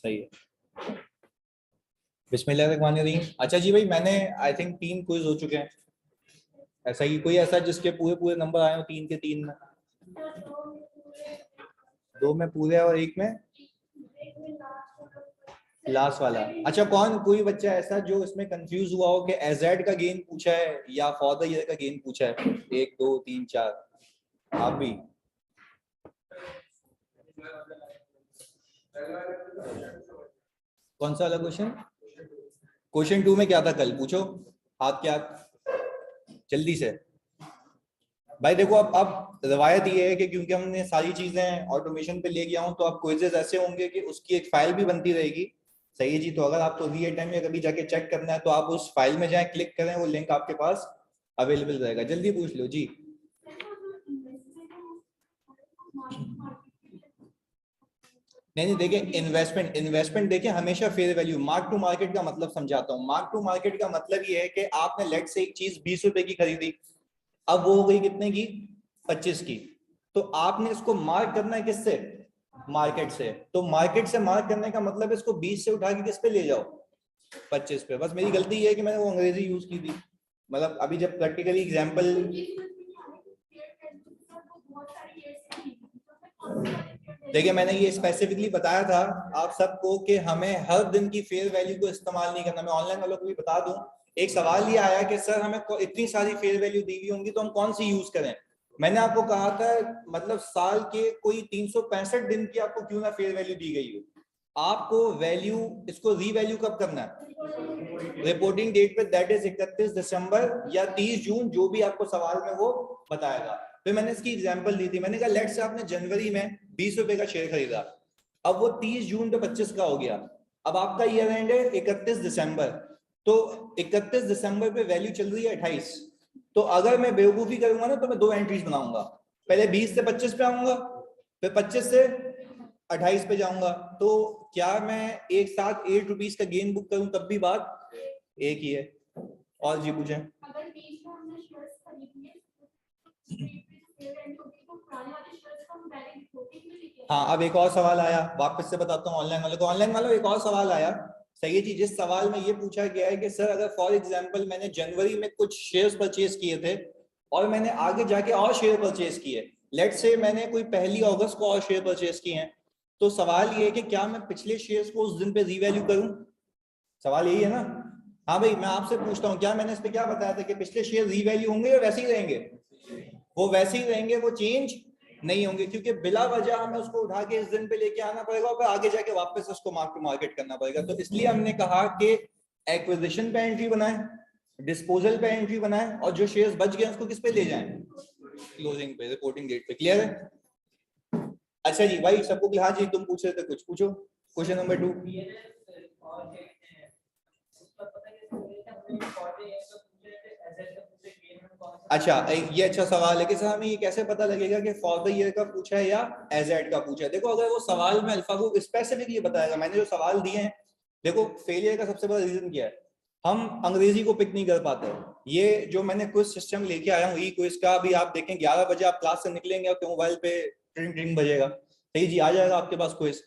सही है। बिस्मिल्लाहिर्रहमानिर्रहीम। अच्छा जी भाई, मैंने आई थिंक 3 क्विज हो चुके हैं। ऐसा ही कोई ऐसा जिसके पूरे पूरे नंबर आए हो 3 के 3 में? 2 में पूरे और 1 में लास्ट वाला। अच्छा, कौन कोई बच्चा ऐसा जो इसमें कंफ्यूज हुआ हो कि एजेड का गेन पूछा है या फॉर द ईयर का गेन पूछा है? 1 2 3 4। आप भी? कौन सा वाला क्वेश्चन? क्वेश्चन 2 में क्या था कल? पूछो हाथ क्या जल्दी से। भाई देखो, अब रवायत ये है कि क्योंकि हमने सारी चीजें ऑटोमेशन पे ले गया हूं, तो अब क्विजेस ऐसे होंगे कि उसकी एक फाइल भी बनती रहेगी। सही है जी। तो अगर आपको रियल टाइम में कभी जाके चेक करना है तो आप उस फाइल में जाए, क्लिक करें, वो लिंक आपके पास अवेलेबल रहेगा। जल्दी पूछ लो जी। नहीं देखिए, इन्वेस्टमेंट देखिए हमेशा fair value. Mark to market का मतलब समझाता हूँ। मार्क टू मार्केट का मतलब ये है कि आपने लेट से एक चीज 20 रुपए की खरीदी, अब वो हो गई कितने की? 25 की। तो आपने इसको मार्क करना है किससे? मार्केट से। तो मार्केट से मार्क करने का मतलब इसको 20 से उठा के किस पे ले जाओ? 25 पे। बस मेरी गलती ये है कि मैंने वो अंग्रेजी यूज की थी। मतलब अभी जब प्रैक्टिकली एग्जाम्पल, देखिए मैंने ये स्पेसिफिकली बताया था आप सबको कि हमें हर दिन की फेयर वैल्यू को इस्तेमाल नहीं करना। मैं ऑनलाइन वालों को भी बता दूं, एक सवाल ये आया कि सर हमें इतनी सारी फेयर वैल्यू दी हुई होंगी तो हम कौन सी यूज करें? मैंने आपको कहा था मतलब साल के कोई 365 दिन की आपको क्यों ना फेयर वैल्यू दी गई हो, आपको वैल्यू इसको रीवैल्यू कब करना है? रिपोर्टिंग डेट पे, दैट इज 31 दिसंबर या 30 जून, जो भी आपको सवाल में वो बताएगा। फिर मैंने इसकी एग्जांपल दी थी। मैंने कहा लेट से आपने जनवरी में 20 रुपए का शेयर खरीदा, अब वो 30 जून पे 25 का हो गया, अब आपका ईयर एंड है 31 दिसंबर, तो 31 दिसंबर पे वैल्यू चल रही है 28। तो अगर मैं बेवकूफी करूंगा ना तो मैं 2 एंट्रीज बनाऊंगा। पहले 20 से 25 पे आऊंगा, फिर 25 से 28 पे जाऊंगा। तो क्या मैं एक साथ 8 रुपीज का गेन बुक करूं तब भी बात एक ही है। और जी पूछें। हाँ, अब एक और सवाल आया, वापस से बताता हूँ ऑनलाइन वालों को। ऑनलाइन वालों एक और सवाल आया। सही है जी। जिस सवाल में ये पूछा गया है कि सर अगर फॉर एग्जांपल मैंने जनवरी में कुछ शेयर्स परचेज किए थे और मैंने आगे जाके और शेयर परचेज किए, लेट से मैंने कोई 1 अगस्त को और शेयर परचेज किए हैं, तो सवाल ये है कि क्या मैं पिछले शेयर्स को उस दिन पे रीवैल्यू करूं? सवाल यही है ना? हाँ भाई, मैं आपसे पूछता हूँ, क्या मैंने इस पे क्या बताया था कि पिछले शेयर रीवैल्यू होंगे या वैसे ही रहेंगे? वो वैसे ही रहेंगे, वो चेंज नहीं होंगे, क्योंकि बिला वजह हमें उसको उठा के इस दिन पे लेके आना पड़ेगा और फिर आगे जाके वापस उसको मार्क टू मार्केट करना पड़ेगा। तो इसलिए हमने कहा कि एक्विजिशन पे एंट्री बनाए, डिस्पोजल पे एंट्री बनाए, और जो शेयर्स बच गए उसको किस पे ले जाएं? क्लोजिंग पे, रिपोर्टिंग डेट पे। क्लियर है? अच्छा जी भाई, सबको हाँ जी, तुम पूछ रहे थे कुछ, पूछो। Question number 2। अच्छा, ये अच्छा सवाल है कि सर हमें ये कैसे पता लगेगा कि फॉर द ईयर का पूछा है या एजेड का पूछा है? देखो, अगर वो सवाल में अल्फा को स्पेसिफिकली बताएगा, मैंने जो सवाल दिए हैं, देखो फेलियर का सबसे बड़ा रीजन क्या है? हम अंग्रेजी को पिक नहीं कर पाते। ये जो मैंने क्विज सिस्टम लेके आया हूँ, ई क्विज का, अभी आप देखें 11 बजे आप क्लास से निकलेंगे और मोबाइल पे ट्रिंग ट्रिंग बजेगा, सही जी, आ जाएगा आपके पास क्विज।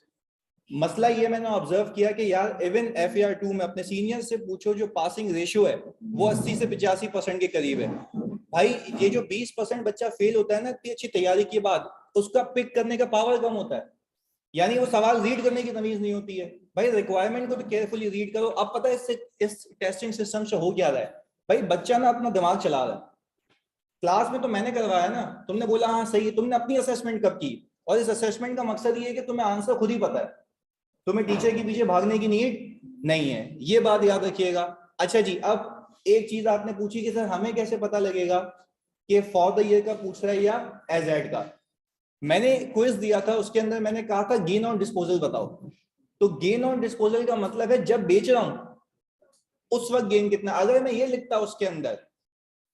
मसला ये मैंने ऑब्जर्व किया कि यार इवन FAR 2 में अपने सीनियर से पूछो, जो पासिंग रेशियो है वो 80 से 85% के करीब है। भाई ये जो 20% बच्चा फेल होता है ना इतनी अच्छी तैयारी के बाद, उसका पिक करने का पावर कम होता है। यानी वो सवाल रीड करने की तमीज नहीं होती है। भाई रिक्वायरमेंट को तो केयरफुली रीड करो। अब पता है इससे, इस टेस्टिंग सिस्टम से हो क्या रहा है? भाई बच्चा ना अपना दिमाग चला रहा है। क्लास में तो मैंने करवाया ना, तुमने बोला हाँ सही है, तुमने अपनी असेसमेंट कब की? और इस असेसमेंट का मकसद ये है कि तुम्हें आंसर खुद ही पता है, तुम्हें टीचर के पीछे भागने की नीड नहीं है। ये बात याद रखिएगा। अच्छा जी, अब एक चीज आपने पूछी कि सर हमें कैसे पता लगेगा कि फॉर द ईयर का पूछ रहा है या एजेड का? मैंने क्विज दिया था, उसके अंदर मैंने कहा था गेन ऑन डिस्पोजल बताओ। तो गेन ऑन डिस्पोजल का मतलब है जब बेच रहा हूं उस वक्त गेन कितना। अगर मैं ये लिखता उसके अंदर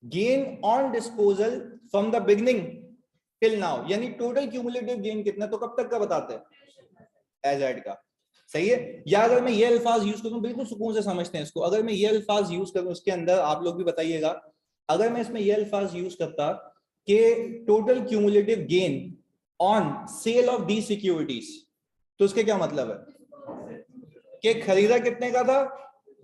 gain on disposal from the beginning till now, यानी टोटल क्यूमुलेटिव गेन कितना, तो कब तक का बताते हैं? एजेड का। सही है? या अगर मैं ये अल्फाज यूज करूं, बिल्कुल सुकून से समझते हैं इसको, अगर मैं ये अल्फाज यूज करूं इसके अंदर, आप लोग भी बताइएगा, अगर मैं इसमें ये अल्फाज यूज करता कि total cumulative gain on sale of the securities, तो उसके क्या मतलब है? कि खरीदा कितने का था,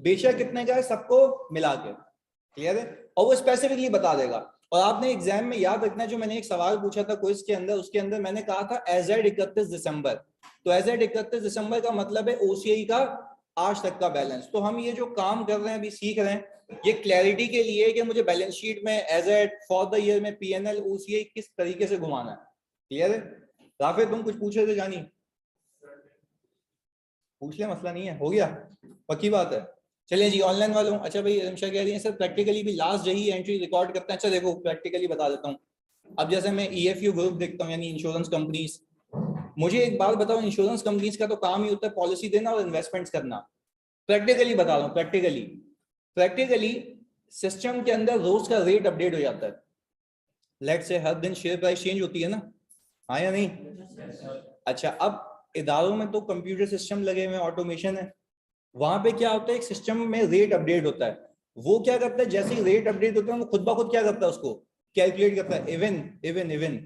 बेचा कितने का है, सबको मिला के। क्लियर है? और वो स्पेसिफिकली बता देगा। और आपने एग्जाम में याद रखना, जो मैंने एक सवाल पूछा था क्विज के अंदर, उसके अंदर मैंने कहा था एज एट 31 दिसंबर। तो एज एट 31 दिसंबर का मतलब है ओसीआई का आज तक का बैलेंस। तो हम ये जो काम कर रहे हैं, अभी सीख रहे हैं, ये क्लैरिटी के लिए कि मुझे बैलेंस शीट में as at for the year में पीएनएल ओसीआई किस तरीके से घुमाना है। क्लियर है? राफे तुम कुछ पूछ रहे थे जानी, पूछ ले, मसला नहीं है, हो गया, पक्की बात है। चलिए जी, ऑनलाइन वालों, अच्छा भाई रमशा कह रही है सर प्रैक्टिकली भी लास्ट यही एंट्री रिकॉर्ड करते हैं। अच्छा देखो प्रैक्टिकली बता देता हूँ। अब जैसे मैं ईएफयू ग्रुप देखता हूँ, यानी इंश्योरेंस कंपनीज, मुझे एक बात बताओ, इंश्योरेंस कंपनीज का तो काम ही होता है पॉलिसी देना और इन्वेस्टमेंट्स करना। प्रैक्टिकली बता रहा हूँ, प्रैक्टिकली प्रैक्टिकली सिस्टम के अंदर रोज का रेट अपडेट हो जाता है। लेट से हर दिन शेयर प्राइस चेंज होती है ना, हाँ या नहीं? अच्छा, अब इदारों में तो कंप्यूटर सिस्टम लगे हुए, ऑटोमेशन है, वहां पे क्या होता है, एक सिस्टम में रेट अपडेट होता है। वो क्या करता है, जैसे ही रेट अपडेट होता है वो खुद ब खुद क्या करता है, उसको कैलकुलेट करता है। इवन इवन इवन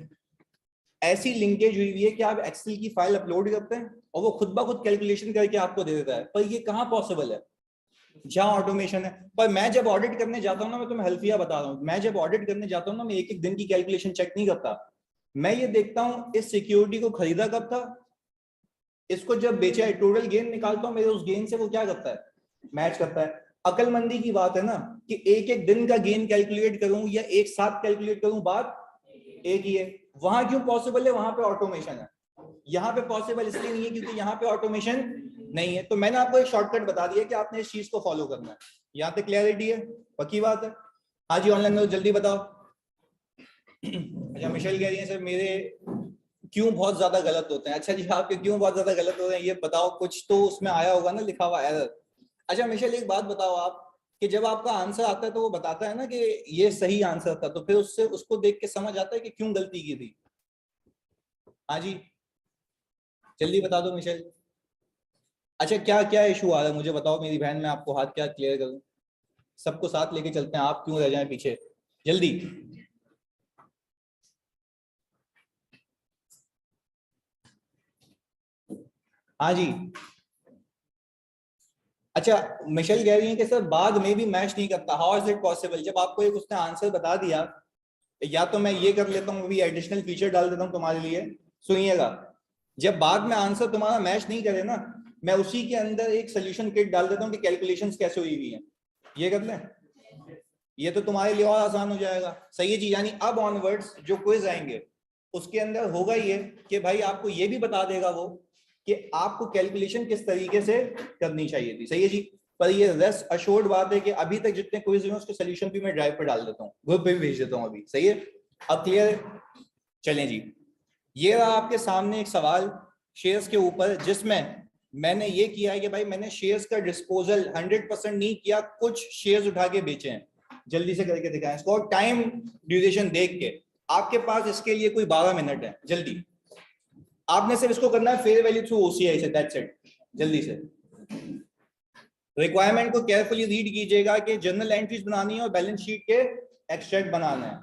ऐसी लिंकेज हुई हुई है कि आप एक्सेल की फाइल अपलोड करते हैं और वो खुद ब खुद कैलकुलेशन करके आपको दे देता है। पर ये कहाँ पॉसिबल है? जहां ऑटोमेशन है। पर मैं जब ऑडिट करने जाता हूँ ना, मैं तुम्हें हल्फिया बता रहा हूँ, मैं जब ऑडिट करने जाता हूँ ना, मैं एक एक दिन की कैलकुलेशन चेक नहीं करता। मैं ये देखता हूँ इस सिक्योरिटी को खरीदा कब था, इसको जब बेचा है, टोटल गेन निकालता हूँ, मेरे उस गेन से वो क्या करता है, मैच करता है। अकलमंदी की बात है ना कि एक एक दिन का गेन कैलकुलेट करूं या एक साथ कैलकुलेट करूं, बात एक ही है। वहां क्यों पॉसिबल है? वहां पे ऑटोमेशन है। यहाँ पे पॉसिबल इसलिए नहीं है क्योंकि यहाँ पे ऑटोमेशन नहीं है। तो मैंने आपको एक शॉर्टकट बता दिया कि आपने इस चीज को फॉलो करना है। यहाँ तक क्लियरिटी है? पक्की बात है? हाँ जी, ऑनलाइन में जल्दी बताओ। अच्छा, मिशेल कह रही है सर मेरे क्यों बहुत ज्यादा गलत होते हैं। अच्छा जी, आपके क्यों बहुत ज्यादा गलत होते हैं ये बताओ, कुछ तो उसमें आया होगा ना लिखा हुआ एरर। अच्छा मिशेल, एक बात बताओ आप, कि जब आपका आंसर आता है तो वो बताता है ना कि ये सही आंसर था, तो फिर उससे उसको देख के समझ आता है कि क्यों गलती की थी? हाँ जी, जल्दी बता दो मिशेल। अच्छा, क्या क्या इशू आ रहा है मुझे बताओ मेरी बहन, मैं आपको हाथ क्या क्लियर करूं। सबको साथ लेके चलते हैं, आप क्यों रह जाएं पीछे, जल्दी। हाँ जी। अच्छा, मिशेल कह रही है कि सर बाद में भी मैच नहीं करता, हाउ इज इट पॉसिबल? जब आपको एक उसने आंसर बता दिया, या तो मैं ये कर लेता हूँ, अभी एडिशनल फीचर डाल देता हूँ तुम्हारे लिए, सुनिएगा। जब बाद में आंसर तुम्हारा मैच नहीं करे ना, मैं उसी के अंदर एक सोल्यूशन किट डाल देता हूँ कि कैलकुलेशंस कैसे हुई हुई हैं, ये कर लें। ये तो तुम्हारे लिए और आसान हो जाएगा। सही है जी, यानी अब ऑनवर्ड्स जो क्विज आएंगे उसके अंदर होगा ये कि भाई आपको ये भी बता देगा वो कि आपको कैलकुलेशन किस तरीके से करनी चाहिए थी। सही है जी। पर ये रेस्ट अश्योर्ड बात है कि अभी तक जितने क्विज हुए उसके सोल्यूशन भी मैं ड्राइव पर डाल देता हूँ, ग्रुप पे भी भेज देता हूँ अभी। सही है, अब क्लियर है? चलें जी, ये रहा आपके सामने एक सवाल शेयर्स के ड्यूरेशन जिसमें मैंने ये किया है कि भाई मैंने शेयर्स का डिस्पोजल 100% नहीं किया, कुछ शेयर्स उठा के बेचे हैं। जल्दी से करके दिखाएं इसको, टाइम ड्यूरेशन देख के। आपके पास इसके लिए कोई 12 मिनट है, जल्दी। आपने सिर्फ इसको करना है फेयर वैल्यू थ्रू ओसीआई से, दैट्स इट। जल्दी से रिक्वायरमेंट को केयरफुली रीड कीजिएगा कि जर्नल एंट्रीज बनानी है और बैलेंस शीट के एक्सट्रैक्ट बनाना है।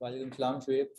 वालेकुम सलाम शुएब।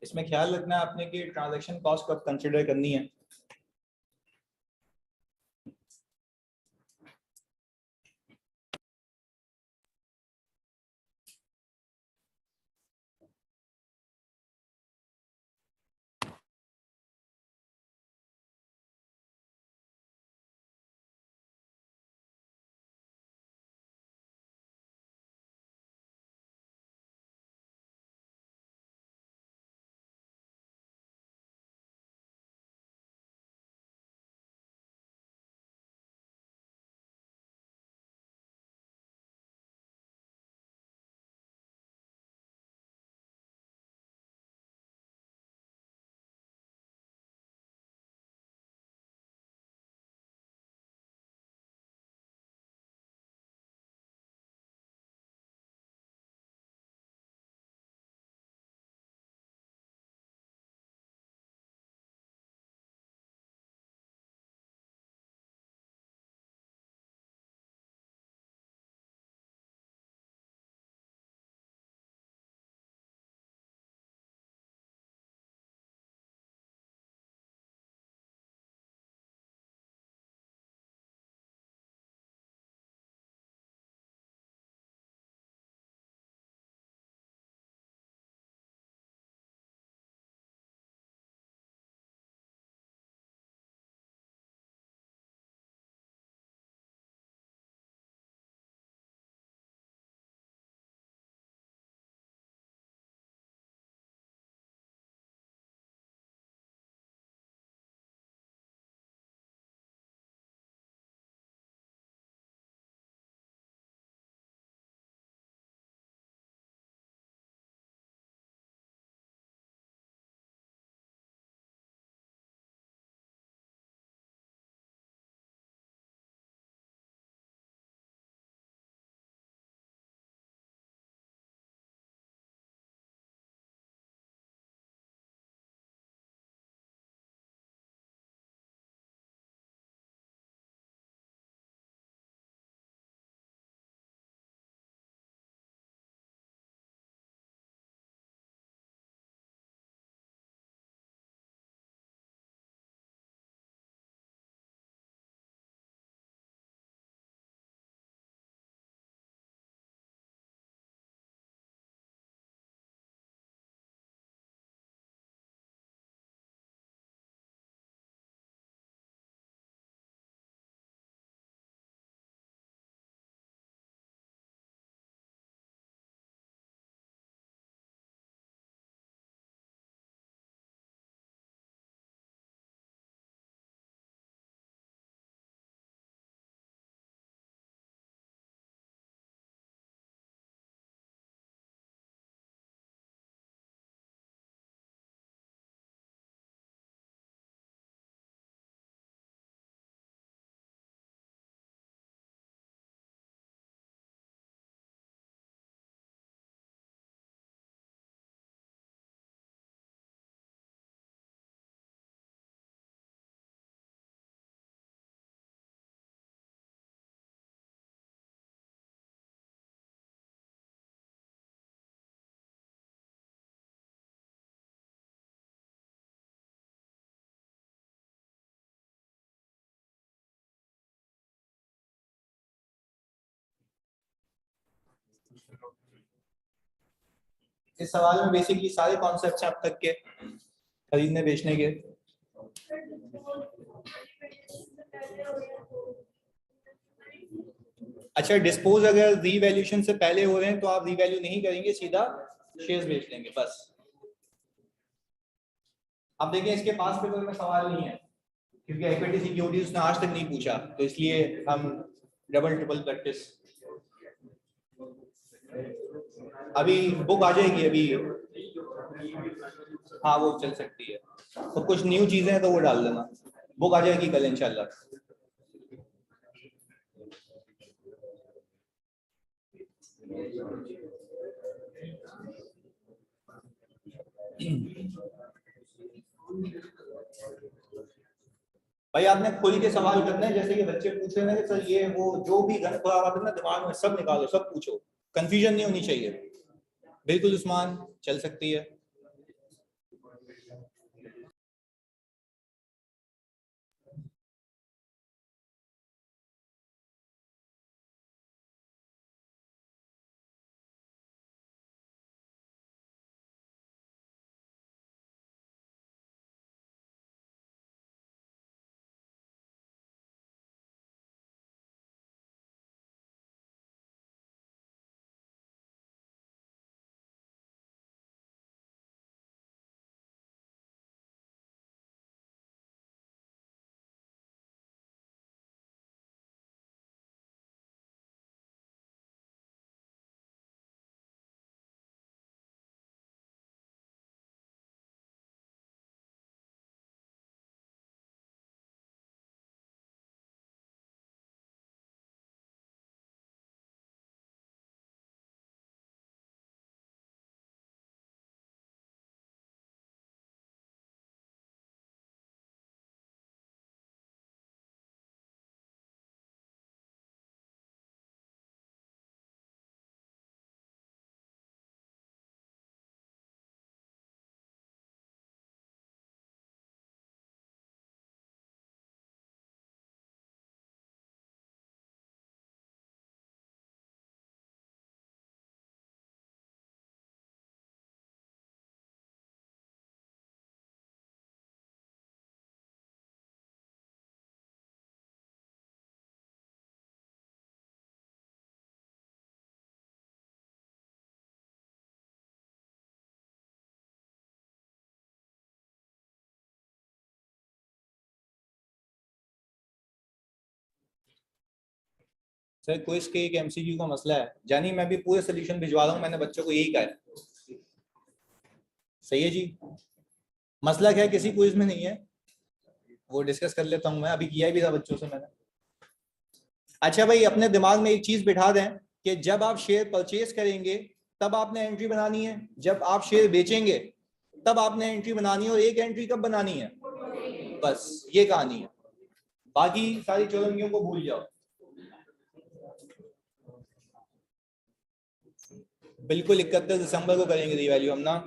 इसमें ख्याल रखना है आपने कि ट्रांजैक्शन कॉस्ट कब कंसिडर करनी है। इस सवाल में बेसिकली सारे कॉन्सेप्ट्स हैं अब तक के खरीदने बेचने के। अच्छा, डिस्पोज अगर रीवैल्यूएशन से पहले हो रहे हैं तो आप रीवैल्यू नहीं करेंगे, सीधा शेयर्स बेच लेंगे बस। अब देखिए इसके पास पेपर में सवाल नहीं है क्योंकि इक्विटी सिक्योरिटीज उसने आज तक नहीं पूछा, तो इसलिए हम डबल ट्रिपल प्रैक्टिस। अभी बुक आ जाएगी अभी, हाँ वो चल सकती है, तो कुछ न्यू चीजें हैं तो वो डाल देना, बुक आ जाएगी कल इंशाल्लाह। भाई आपने खुल के सवाल करना है, जैसे कि बच्चे पूछ रहे हैं कि सर ये वो जो भी गन खुराबात है ना दिमाग में सब निकालो, सब पूछो, कंफ्यूजन नहीं होनी चाहिए। बिल्कुल उस्मान, चल सकती है। सर क्विज के एक एमसीक्यू का मसला है जानी, मैं भी पूरे सोल्यूशन भिजवा रहा हूँ, मैंने बच्चों को यही कहा है। सही है जी। मसला क्या है, किसी क्विज में नहीं है, वो डिस्कस कर लेता हूँ मैं, अभी किया भी था बच्चों से मैंने। अच्छा भाई, अपने दिमाग में एक चीज बिठा दें कि जब आप शेयर परचेज करेंगे तब आपने एंट्री बनानी है, जब आप शेयर बेचेंगे तब आपने एंट्री बनानी है, और एक एंट्री कब बनानी है, बस ये कहानी है, बाकी सारी चौरंगियों को भूल जाओ। बिल्कुल 31 दिसंबर को करेंगे रीवैल्यू हम ना।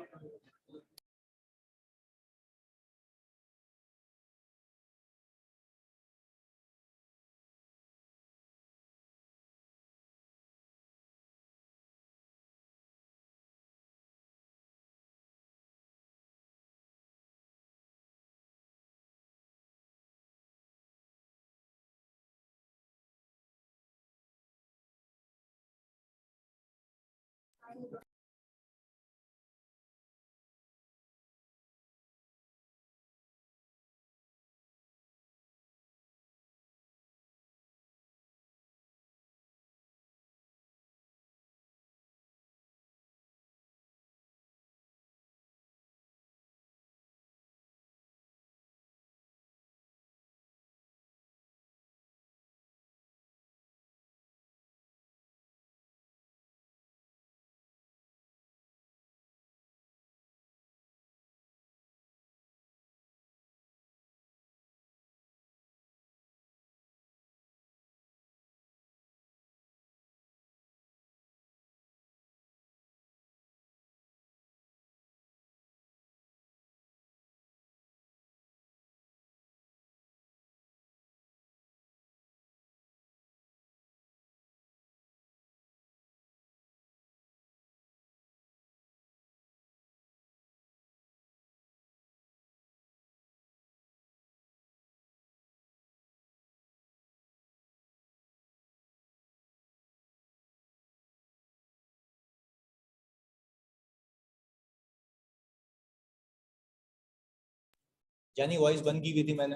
यानी वॉइस बंद की हुई थी मैंने।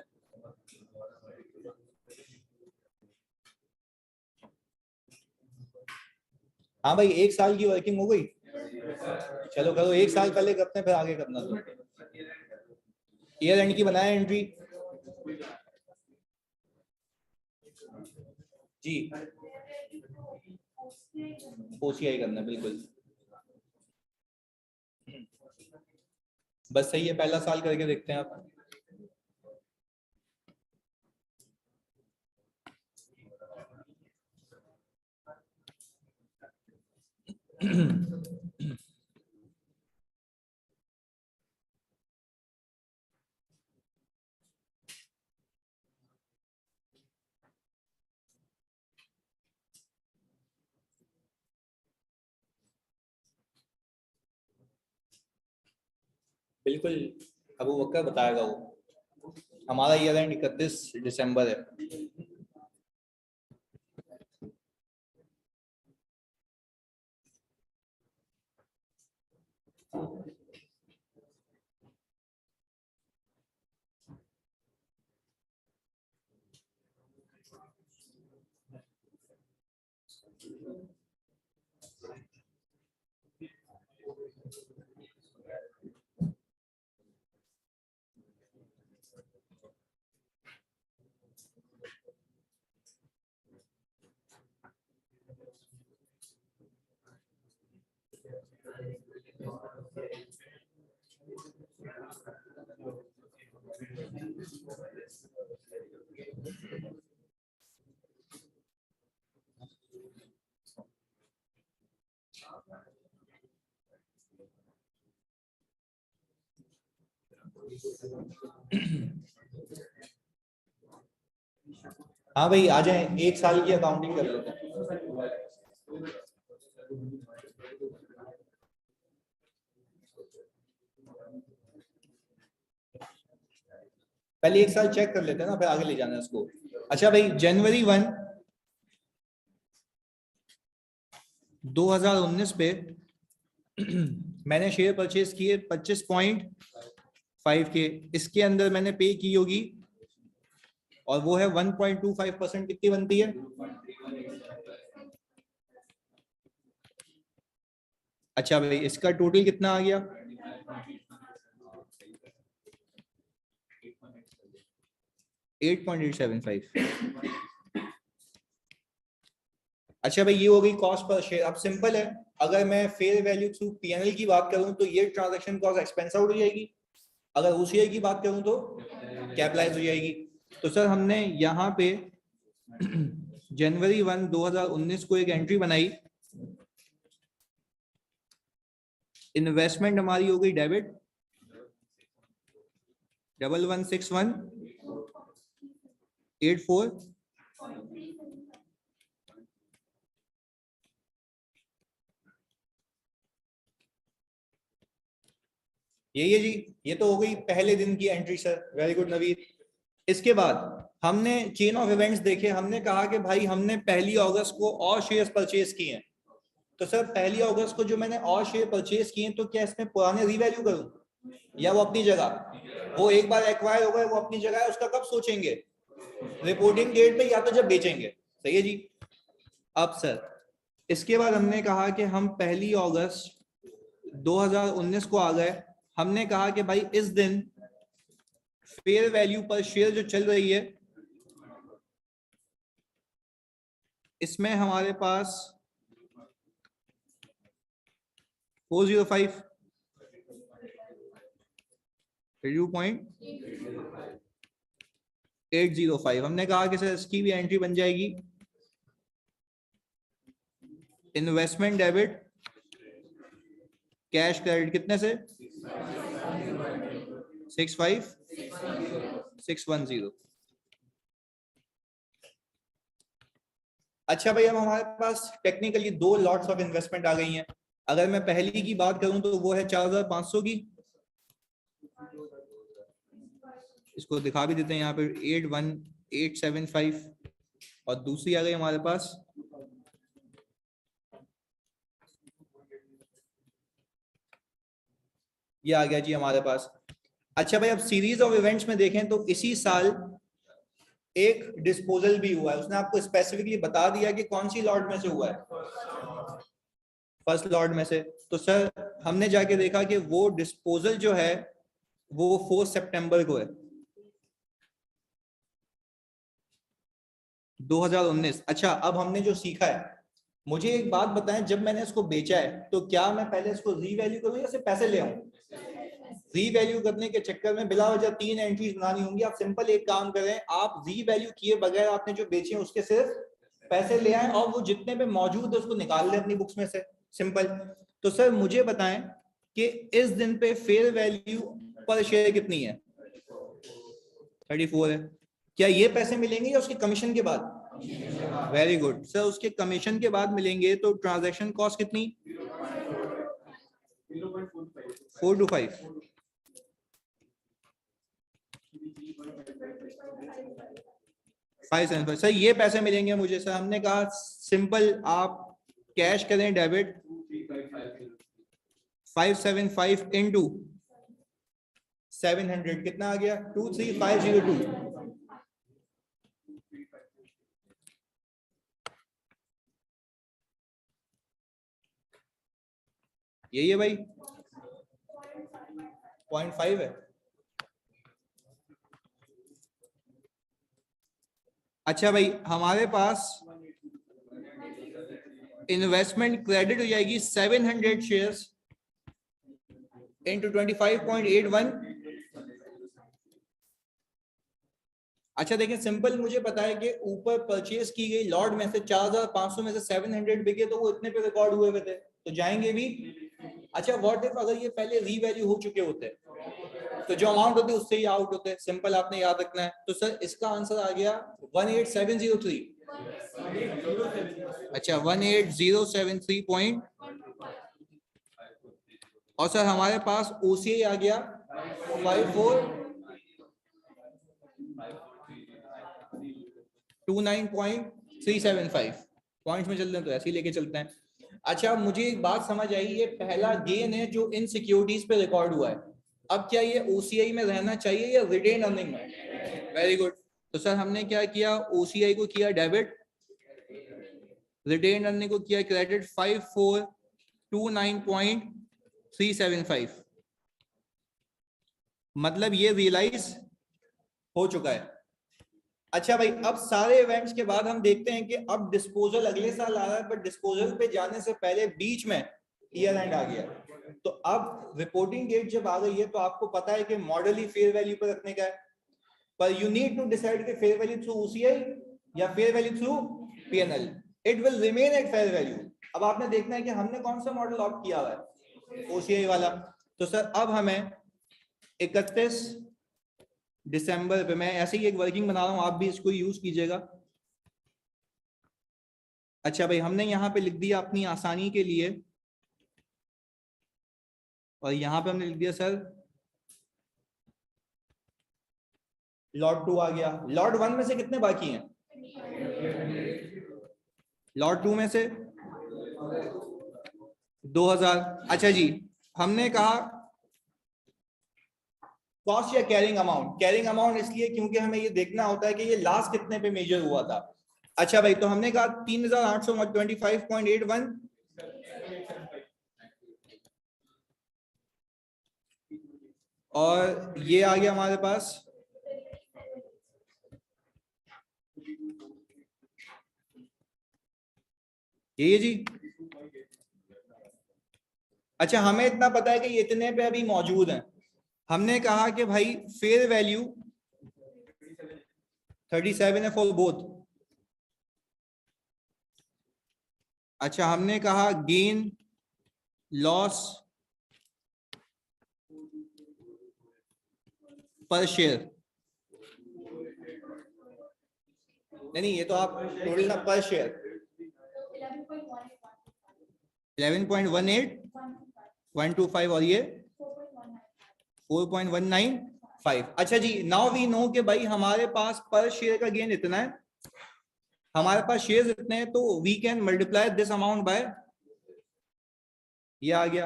हाँ भाई, 1 साल की वर्किंग हो गई, चलो करो, 1 साल पहले करते हैं फिर आगे करना। तो ईयर एंड की बनाया एंट्री जी, ओसीआई करना बिल्कुल, बस सही है, पहला साल करके देखते हैं आप। बिल्कुल, अबू बकर बताएगा वो, हमारा ईयर एंड 31 दिसंबर है। हाँ भाई आ जाए, 1 साल की अकाउंटिंग कर लेते हैं। पहले 1 साल चेक कर लेते हैं ना, फिर आगे ले जाना है उसको। अच्छा भाई, January 1, 2019 पे मैंने शेयर परचेज किए 25.5 के, इसके अंदर मैंने पे की होगी, और वो है 1.25%, कितनी बनती है अच्छा भाई इसका टोटल कितना आ गया? 8.875। अच्छा भाई ये हो गई कॉस्ट पर शेयर। अब सिंपल है, अगर मैं फेयर वैल्यू थ्रू पीएनएल की बात करूं तो ये ट्रांजैक्शन कॉस्ट एक्सपेंस आउट हो जाएगी। अगर ओसीआई की बात करूं तो कैपिटलाइज हो जाएगी। तो सर हमने यहाँ पे जनवरी 1 2019 को एक एंट्री बनाई, इन्वेस्टमेंट हमारी हो गई डेबिट 116184। यही है जी, ये तो हो गई पहले दिन की entry sir, very good Naveed. इसके बाद हमने चेन ऑफ इवेंट्स देखे, हमने कहा कि भाई हमने 1 अगस्त को और शेयर्स परचेज किए हैं। तो सर 1 अगस्त को जो मैंने और शेयर परचेज किए तो क्या इसमें पुराने रीवैल्यू करूं या वो अपनी जगह? वो एक बार एक्वायर हो गए, वो अपनी जगह है, उसका कब सोचेंगे? रिपोर्टिंग डेट पे या तो जब बेचेंगे। सही है जी। अब सर इसके बाद हमने कहा कि हम 1 अगस्त 2019 को आ गए, हमने कहा कि भाई इस दिन फेयर वैल्यू पर शेयर जो चल रही है इसमें हमारे पास 405 805। हमने कहा कि सर इसकी भी एंट्री बन जाएगी इन्वेस्टमेंट डेबिट कैश क्रेडिट कितने से 65610। अच्छा भाई अब हमारे पास टेक्निकली 2 लॉट्स ऑफ इन्वेस्टमेंट आ गई हैं। अगर मैं पहली की बात करूं तो वो है 4500 की, इसको दिखा भी देते हैं यहाँ पे 81875। और दूसरी आ गई हमारे पास ये आ गया जी हमारे पास। अच्छा भाई अब सीरीज ऑफ इवेंट्स में देखें तो इसी साल एक डिस्पोजल भी हुआ है, उसने आपको स्पेसिफिकली बता दिया कि कौन सी लॉट में से हुआ है, फर्स्ट लॉट में से। तो सर हमने जाके देखा कि वो डिस्पोजल जो है वो 4 सितंबर को है 2019। अच्छा अब हमने जो सीखा है, मुझे एक बात बताएं, जब मैंने इसको बेचा है तो क्या मैं पहले इसको रीवैल्यू करूं या सिर्फ पैसे ले आऊं? रीवैल्यू करने के चक्कर में बिला वजह 3 एंट्रीज बनानी होंगी। आप सिंपल एक काम करें, आप रीवैल्यू किए बगैर आपने जो बेचे हैं उसके सिर्फ पैसे ले आए और वो जितने पे मौजूद है उसको निकाल लें अपनी बुक्स में से, सिंपल। तो सर मुझे बताएं कि इस दिन पे फेयर वैल्यू पर शेयर कितनी है? 34 है। क्या ये पैसे मिलेंगे या उसके कमीशन के बाद? वेरी गुड सर, उसके कमीशन के बाद मिलेंगे। तो ट्रांजैक्शन कॉस्ट कितनी? 425। सर ये पैसे मिलेंगे मुझे। सर हमने कहा सिंपल आप कैश करें डेबिट 575 इंटू 700 कितना आ गया 23502। यही है भाई 0.5 है। अच्छा भाई हमारे पास इन्वेस्टमेंट क्रेडिट हो जाएगी 700 शेयर्स इंटू 25.81। अच्छा देखिए सिंपल, मुझे पता है कि ऊपर परचेज की गई लॉट में से 4500 में से 700 बिके तो वो इतने पे रिकॉर्ड हुए हुए थे तो जाएंगे भी। अच्छा व्हाट इफ अगर ये पहले रीवैल्यू हो चुके होते तो जो अमाउंट होती उससे ही आउट होते, सिंपल आपने याद रखना है। तो सर इसका आंसर आ गया 18703। अच्छा 18073 पॉइंट। और सर हमारे पास ओसीआई आ गया 5429.375 पॉइंट्स में चलते हैं तो ऐसे ही लेके चलते हैं। अच्छा मुझे एक बात समझ आई, ये पहला गेन है जो इन सिक्योरिटीज पे रिकॉर्ड हुआ है। अब क्या ये ओसीआई में रहना चाहिए या रिटेन अर्निंग में? Very good. तो सर हमने क्या किया, ओसीआई को किया डेबिट, रिटेन अर्निंग को किया क्रेडिट 54 29.375, मतलब ये रियलाइज हो चुका है। अच्छा भाई, अब सारे इवेंट्स के बाद हम देखते हैं कि अब डिस्पोजल अगले साल आ रहा है, पर डिस्पोजल पे जाने से पहले बीच में ईयर एंड आ गया। तो अब रिपोर्टिंग डेट जब आ गई है तो आपको पता है कि मॉडल ही फेयर वैल्यू पर रखने का है, पर यू नीड टू डिसाइड कि फेयर वैल्यू थ्रू ओसीआई या fair value through PNL. It will remain at fair value. अब आपने देखना है कि हमने कौन सा मॉडल ऑप्ट किया हुआ है, ओसीआई वाला। तो सर अब हमें 31 दिसंबर पे, मैं ऐसे ही एक वर्किंग बना रहा हूं, आप भी इसको यूज कीजिएगा। अच्छा भाई, हमने यहाँ पे लिख दिया अपनी आसानी के लिए, और यहाँ पे हमने लिख दिया सर लॉट 2 आ गया। लॉट 1 में से कितने बाकी हैं? लॉट 2 में से 2000। अच्छा जी, हमने कहा कॉस्ट या कैरिंग अमाउंट। कैरिंग अमाउंट इसलिए क्योंकि हमें ये देखना होता है कि ये लास्ट कितने पे मेजर हुआ था। अच्छा भाई, तो हमने कहा 3825.81, और ये आ गया हमारे पास ये जी। अच्छा, हमें इतना पता है कि ये इतने पे अभी मौजूद हैं। हमने कहा कि भाई फेयर वैल्यू 37 है फॉर बोथ। अच्छा, हमने कहा गेन लॉस पर शेयर, नहीं ये तो आप टोटल ना पर शेयर 11.18125 और ये 4.195। अच्छा जी, नाउ वी नो कि भाई हमारे पास पर शेयर का गेन इतना है, हमारे पास शेयर्स इतने हैं, तो we can multiply this amount by, ये आ गया।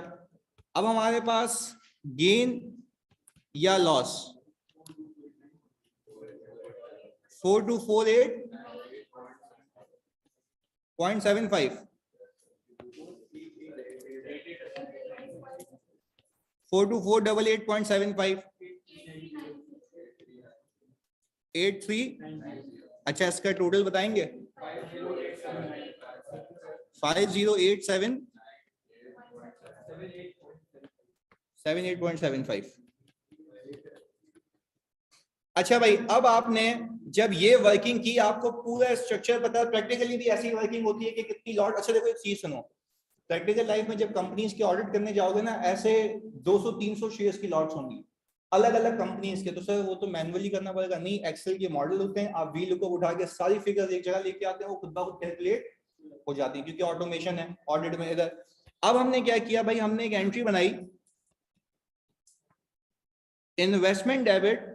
अब हमारे पास गेन या लॉस 4248.75, 4248.75, 83। अच्छा, इसका टोटल बताएंगे? 5087.78.75। अच्छा भाई, अब आपने जब ये वर्किंग की, आपको पूरा स्ट्रक्चर पता है। प्रैक्टिकली भी ऐसी वर्किंग होती है कि कितनी लॉट। अच्छा देखो, एक चीज सुनो, प्रैक्टिकल लाइफ में जब कंपनीज की ऑडिट करने जाओगे ना, ऐसे 200-300 शेयर्स की लॉट्स होंगी अलग अलग कंपनीज के। तो सर वो तो मैनुअली करना पड़ेगा? नहीं, एक्सेल के मॉडल होते हैं, आप वी लुकअप उठा के सारी फिगर्स एक जगह लेके आते हैं, वो खुद ब खुद कैलकुलेट हो जाती है, क्योंकि ऑटोमेशन है ऑडिट में इधर। अब हमने क्या किया भाई, हमने एक एंट्री बनाई, इन्वेस्टमेंट डेबिट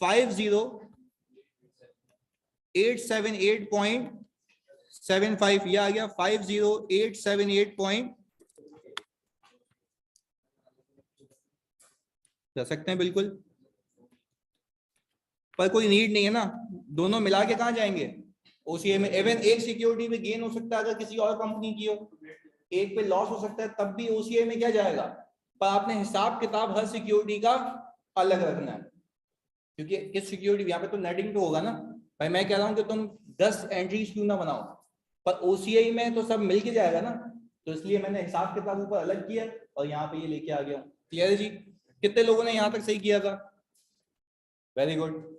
50,878.75, ये आ गया 50,878 कर सकते हैं बिल्कुल, पर कोई नीड नहीं है ना, दोनों मिला के कहां जाएंगे ओसीए में। इवन एक सिक्योरिटी में गेन हो सकता है अगर किसी और कंपनी की हो, एक पे लॉस हो सकता है, तब भी ओसीए में क्या जाएगा। पर आपने हिसाब किताब हर सिक्योरिटी का अलग रखना है, क्योंकि इस सिक्योरिटी यहाँ पे तो नेटिंग तो होगा ना भाई। मैं कह रहा हूँ कि तुम 10 एंट्रीज क्यों ना बनाओ, पर ओसीआई में तो सब मिल के जाएगा ना। तो इसलिए मैंने हिसाब किताब ऊपर अलग किया और यहाँ पे ये लेके आ गया हूँ। क्लियर है जी? कितने लोगों ने यहाँ तक सही किया था? Very good.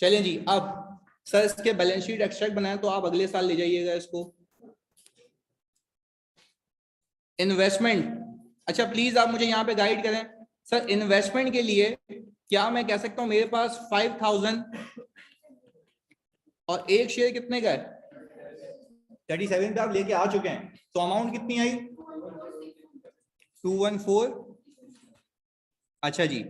चलिए जी, अब सर इसके बैलेंस शीट एक्सट्रैक्ट बनाए तो आप अगले साल ले जाइएगा इसको। इन्वेस्टमेंट, अच्छा प्लीज आप मुझे यहाँ पे गाइड करें सर। इन्वेस्टमेंट के लिए क्या मैं कह सकता हूँ मेरे पास 5000 और एक शेयर कितने का है? 37 पे आप लेके आ चुके हैं, तो अमाउंट कितनी आई? 214। अच्छा जी,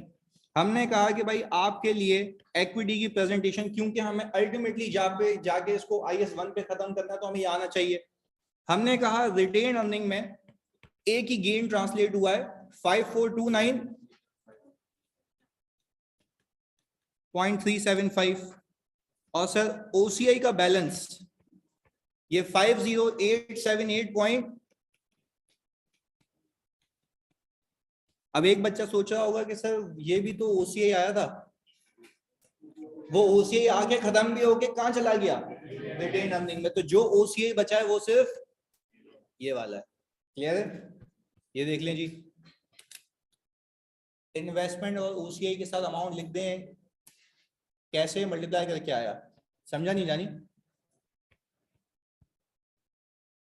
हमने कहा कि भाई आपके लिए इक्विटी की प्रेजेंटेशन, क्योंकि हमें अल्टीमेटली जाके इसको IS1 पे खत्म करना है, तो हमें आना चाहिए। हमने कहा रिटेन अर्निंग में एक ही गेन ट्रांसलेट हुआ है 5429.375, और सर ओसीआई का बैलेंस ये 50,878. अब एक बच्चा सोच रहा होगा कि सर ये भी तो ओसीआई आया था, वो ओसीआई आके खत्म भी होके कहाँ चला गया, रिटेन अर्निंग में। तो जो ओसीआई बचा है वो सिर्फ ये वाला है। क्लियर है? ये देख लें जी, इन्वेस्टमेंट और ओसीआई के साथ अमाउंट लिख दें, कैसे मल्टीप्लाई करके आया, समझा नहीं जानी?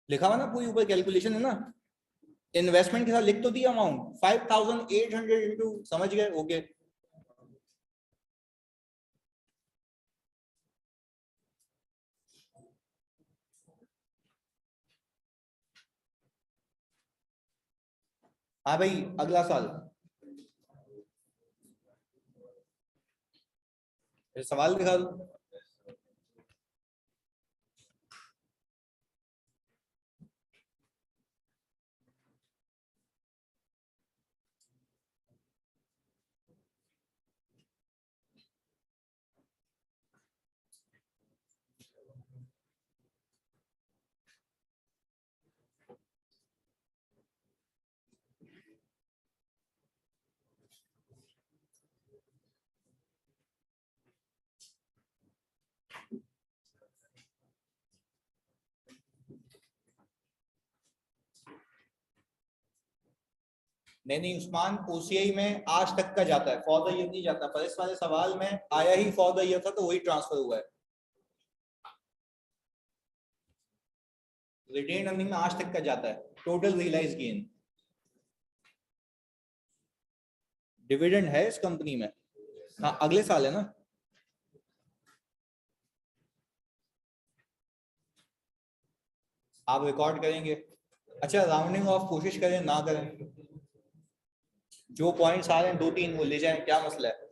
लिखा हुआ ना पूरी ऊपर, कैलकुलेशन है ना, इन्वेस्टमेंट के साथ लिख तो दिया अमाउंट 5800 इंटू, समझ गए? ओके। हाँ भाई, अगला साल सवाल दिखा दो। नहीं नहीं उस्मान, ओसीआई में आज तक का जाता है, फॉर द ईयर नहीं जाता, पर इस वाले सवाल में आया ही फॉर द ईयर था तो वही ट्रांसफर हुआ है। रिटेन अर्निंग में आज तक का जाता है, टोटल रियलाइज गेन। डिविडेंड है इस कंपनी में, हाँ अगले साल है ना। आप रिकॉर्ड करेंगे? अच्छा, राउंडिंग ऑफ कोशिश करें ना करें, जो पॉइंट्स आ रहे हैं 2-3 वो ले जाएं, क्या मसला है?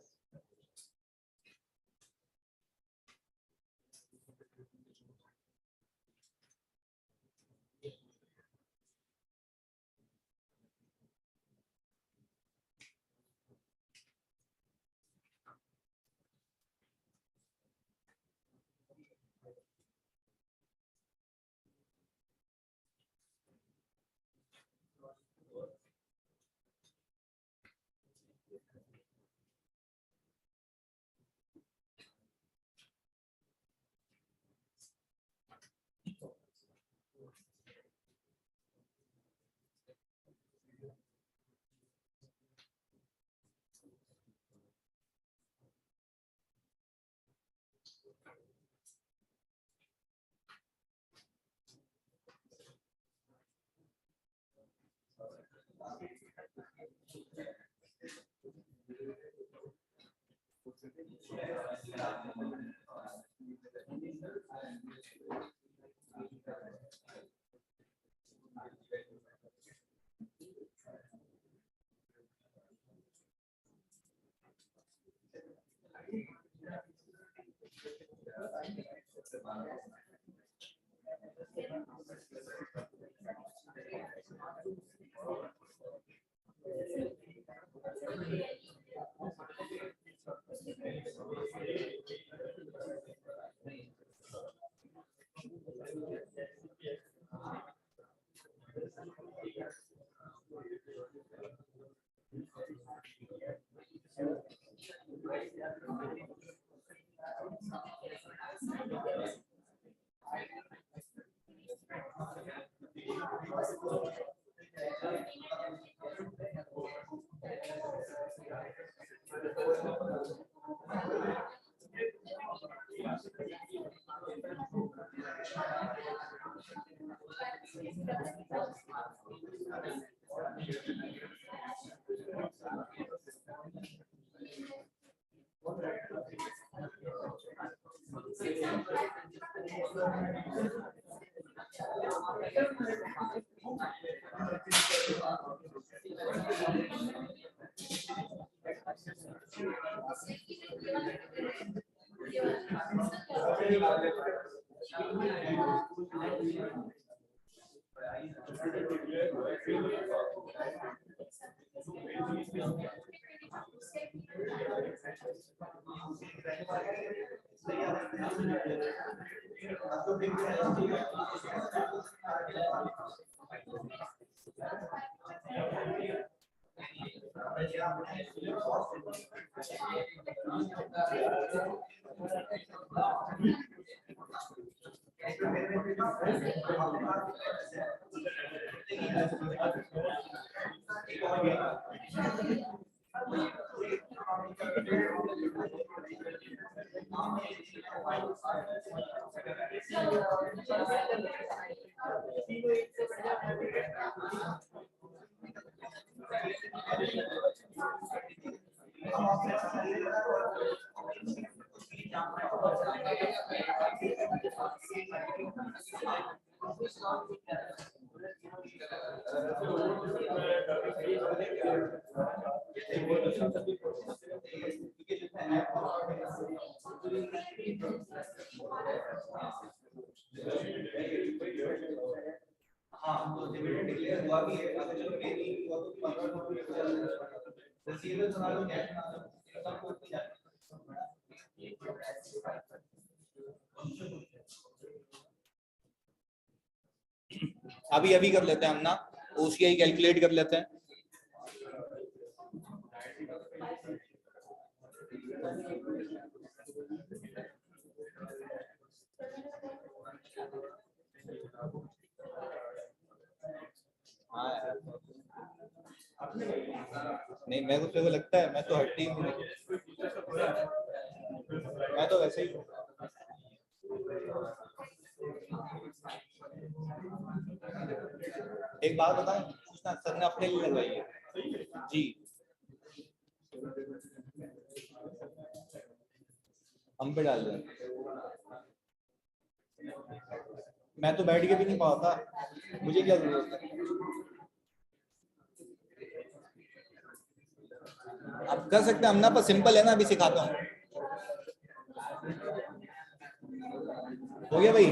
हाँ तो डिविडेंड डिक्लेयर हुआ भी है, अगर चलो पे नहीं हुआ तो 15 रिसीवेबल्स बना लो, कैश बना लो, सब कुछ हो जाएगा। अभी अभी कर लेते हैं हम ना, ओसीआई कैलकुलेट कर लेते हैं। नहीं मेरे को लगता है मैं तो हर टीम में, मैं तो वैसे ही एक बात बताएं, पूछना सर ने अपने लिए लगवाई है जी, हम पे डाल दें, मैं तो बैठ के भी नहीं पाता, मुझे क्या जरूरत है। आप कर सकते हैं, हम ना पर सिंपल है ना, अभी सिखाता हूँ। हो गया भाई,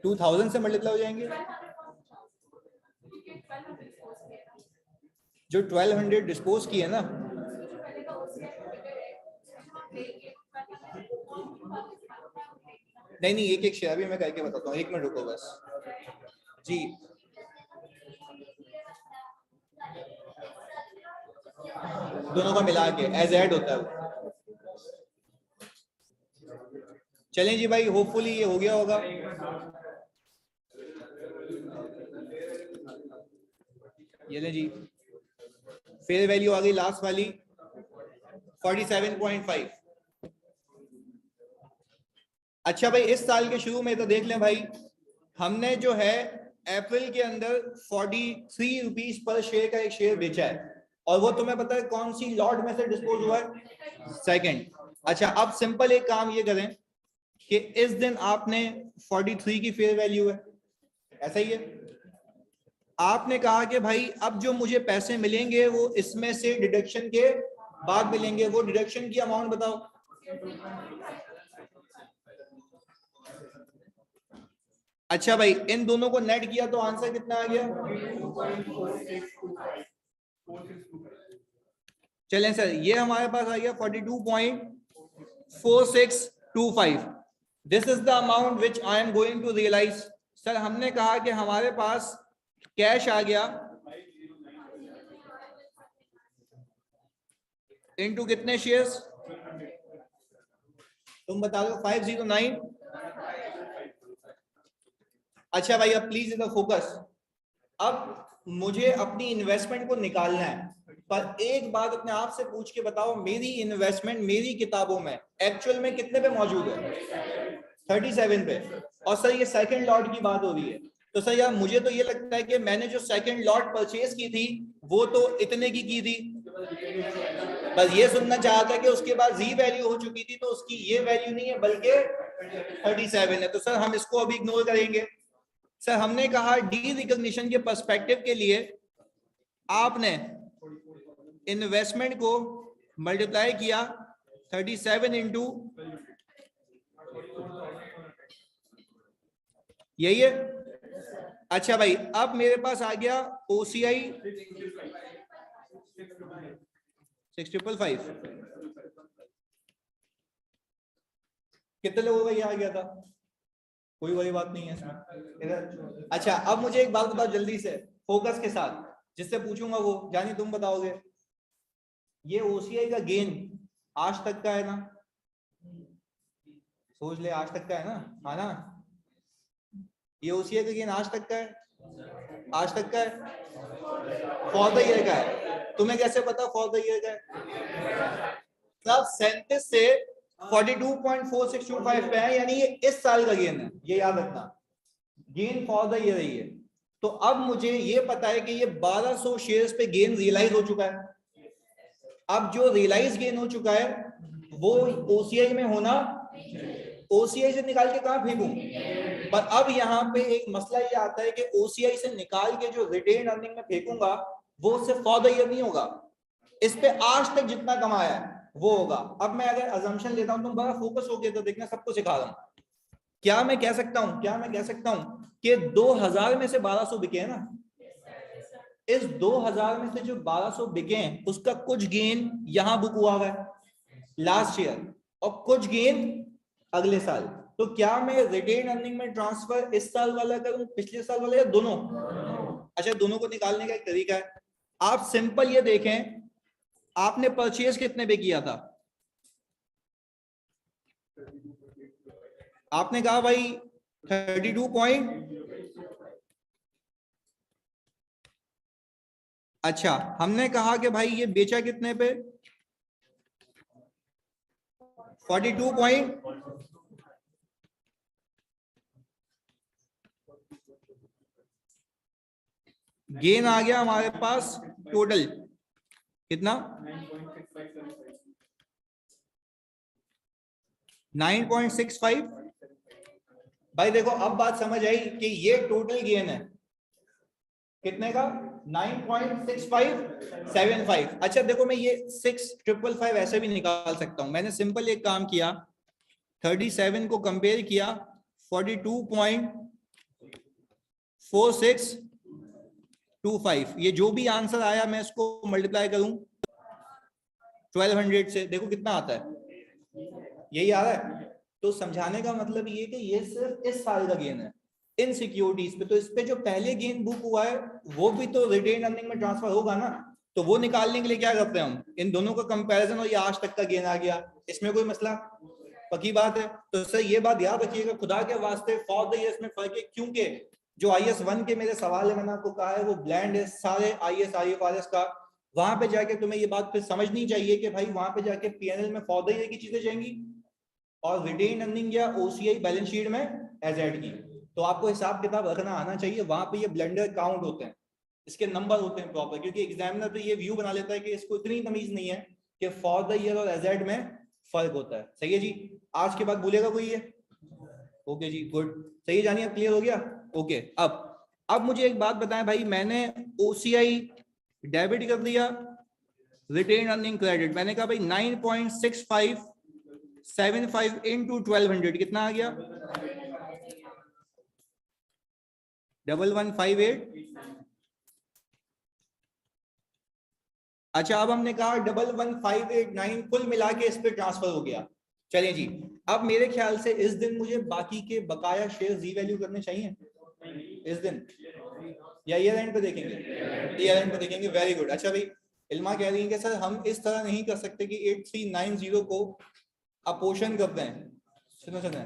टू 2000 से मल्टीप्लाई हो जाएंगे, जो 1200 डिस्पोज किए ना, नहीं नहीं एक एक शेयर भी मैं करके बताता हूँ, 1 मिनट रुको बस जी। दोनों का मिला के एज ऐड होता है। चलें जी भाई, होपफुली ये हो गया होगा। ये ले जी, फेयर वैल्यू आ गई लास्ट वाली 47.5। अच्छा भाई, इस साल के शुरू में तो देख लें भाई, हमने जो है अप्रैल के अंदर 43 रुपीज पर शेयर का एक शेयर बेचा है, और वो तुम्हें पता है कौन सी लॉट में से डिस्पोज हुआ है? सेकंड। अच्छा, अब सिंपल एक काम ये करें कि इस दिन आपने 43 की फेयर वैल्यू है, ऐसा ही है, आपने कहा कि भाई अब जो मुझे पैसे मिलेंगे वो इसमें से डिडक्शन के बाद मिलेंगे, वो डिडक्शन की अमाउंट बताओ। अच्छा भाई, इन दोनों को नेट किया तो आंसर कितना आ गया? चलें सर, ये हमारे पास आ गया 42.4625। This is the amount which I am going to realise. Sir हमने कहा कि हमारे पास कैश आ गया इनटू कितने शेयर्स, तुम बता दो। 509। अच्छा भाई, अब प्लीज इधर फोकस। अब मुझे अपनी इन्वेस्टमेंट को निकालना है, पर एक बात अपने आप से पूछ के बताओ, मेरी इन्वेस्टमेंट मेरी किताबों में एक्चुअल में कितने पे मौजूद है? 37 पे। और सर ये सेकंड लॉट की बात हो रही है, तो सर यार मुझे तो ये लगता है कि मैंने जो सेकंड लॉट परचेज की थी वो तो इतने की थी, बस ये सुनना चाहता है कि उसके बाद जी वैल्यू हो चुकी थी, तो उसकी ये वैल्यू नहीं है बल्कि 37 है, तो सर हम इसको अभी इग्नोर करेंगे। सर हमने कहा डी रिकॉग्निशन के पर्सपेक्टिव के लिए आपने इन्वेस्टमेंट को मल्टीप्लाई किया 37 इंटू, यही है। अच्छा भाई, अब मेरे पास आ गया OCI 6555। कितने लोगों का ये आ गया था? कोई बड़ी बात नहीं है इधर। अच्छा अब मुझे एक बात बताओ जल्दी से, फोकस के साथ, जिससे पूछूंगा वो जानी तुम बताओगे। ये ओसीआई का गेन आज तक का है ना? सोच ले, आज तक का है ना? हाँ ना? ये ओसीआई का गेन आज तक का है, आज तक का है, फॉर द ईयर का है। तुम्हें कैसे पता फॉर द ईयर का है? सब 37 से 42.4625 पे है, यानी ये इस साल का गेन है, ये याद रखना। गेन फॉर द ईयर है ये। तो अब मुझे ये पता है कि ये 1200 शेयर्स पे गेन रियलाइज हो चुका है। अब जो रियलाइज गेन हो चुका है वो ओसीआई में होना, ओसीआई से निकाल के कहां फेंकूं? पर अब यहाँ पे एक मसला ये आता है कि ओसीआई से निकाल के जो रिटेन अर्निंग में फेंकूंगा वो सिर्फ फॉर द ईयर नहीं होगा, इस पे आज तक जितना कमाया है वो होगा। अब मैं अगर अजम्पशन लेता हूं, तुम बड़ा फोकस हो गया तो देखना सबको सिखा रहा हूं। क्या मैं कह सकता हूं कि 2000 में से 1200 बिके हैं ना? इस 2000 में से जो 1200 बिके हैं उसका कुछ गेन यहां बुक हुआ है लास्ट ईयर, और कुछ गेन अगले साल। तो क्या मैं रिटेन अर्निंग में ट्रांसफर इस साल वाला करूं, पिछले साल वाला, या दोनों? अच्छा, दोनों को निकालने का एक तरीका है। आप सिंपल ये देखें, आपने परचेज कितने पे किया था? आपने कहा भाई 32 पॉइंट, अच्छा हमने कहा कि भाई ये बेचा कितने पे? 42 पॉइंट, गेन आ गया हमारे पास टोटल कितना? 9.65। भाई देखो अब बात समझ आई कि ये टोटल गेन है कितने का? 9.6575। अच्छा देखो, मैं ये 6,555 ऐसे भी निकाल सकता हूं। मैंने सिंपल एक काम किया, 37 को कंपेयर किया 42.4625, ये जो भी आंसर आया मैं इसको मल्टीप्लाई करूं 1200 से, देखो कितना आता है, यही आ रहा है। तो समझाने का मतलब ये कि ये सिर्फ इस साल का गेन है इन सिक्योरिटीज पे। तो इस पे जो पहले गेन बुक हुआ है वो भी तो रिटेन अर्निंग में ट्रांसफर होगा ना। तो वो निकालने के लिए क्या करते हैं हम, इन दोनों का कंपैरिजन, और ये आज तक का गेन आ गया, इसमें कोई मसला? पक्की बात है। तो सर ये बात याद रखिएगा, खुदा के वास्ते फॉर द ईयर्स में फर्क है, क्योंकि जो IS1 के मेरे सवाल है मैंने आपको कहा है वो ब्लेंड है सारे IS IFRS का। वहां पे जाके तुम्हें ये बात फिर समझनी चाहिए कि भाई वहां पे जाके PNL में फॉर द ईयर की चीजें जाएंगी और रिटेन अर्निंग या OCI बैलेंस शीट में एजेड की। तो आपको हिसाब किताब रखना आना चाहिए, वहां पे ये ब्लेंडर काउंट होते हैं, इसके नंबर होते हैं प्रॉपर, क्योंकि एग्जामिनर तो ये व्यू बना लेता है कि इसको इतनी तमीज नहीं है कि फॉर द ईयर और एजेड में फर्क होता है। सही है जी? आज के बाद बोलेगा कोई ये? ओके जी, गुड, सही है, जानिए क्लियर हो गया। ओके, अब मुझे एक बात बताएं भाई, मैंने OCI डेबिट कर दिया, रिटेन अर्निंग क्रेडिट, मैंने कहा भाई 9.6575 इंटू 1200 कितना आ गया? 1158। अच्छा अब हमने कहा 11,589 कुल मिला के इस पे ट्रांसफर हो गया। चलिए जी, अब मेरे ख्याल से इस दिन मुझे बाकी के बकाया शेयर रीवैल्यू करने चाहिए इस दिन, या ईयर एंड पे देखेंगे? ईयर एंड पे देखेंगे, वेरी गुड। अच्छा भाई इल्मा कह रही है कि सर हम इस तरह नहीं कर सकते कि 8390 को अपोशन करते हैं। सुनो सुनो,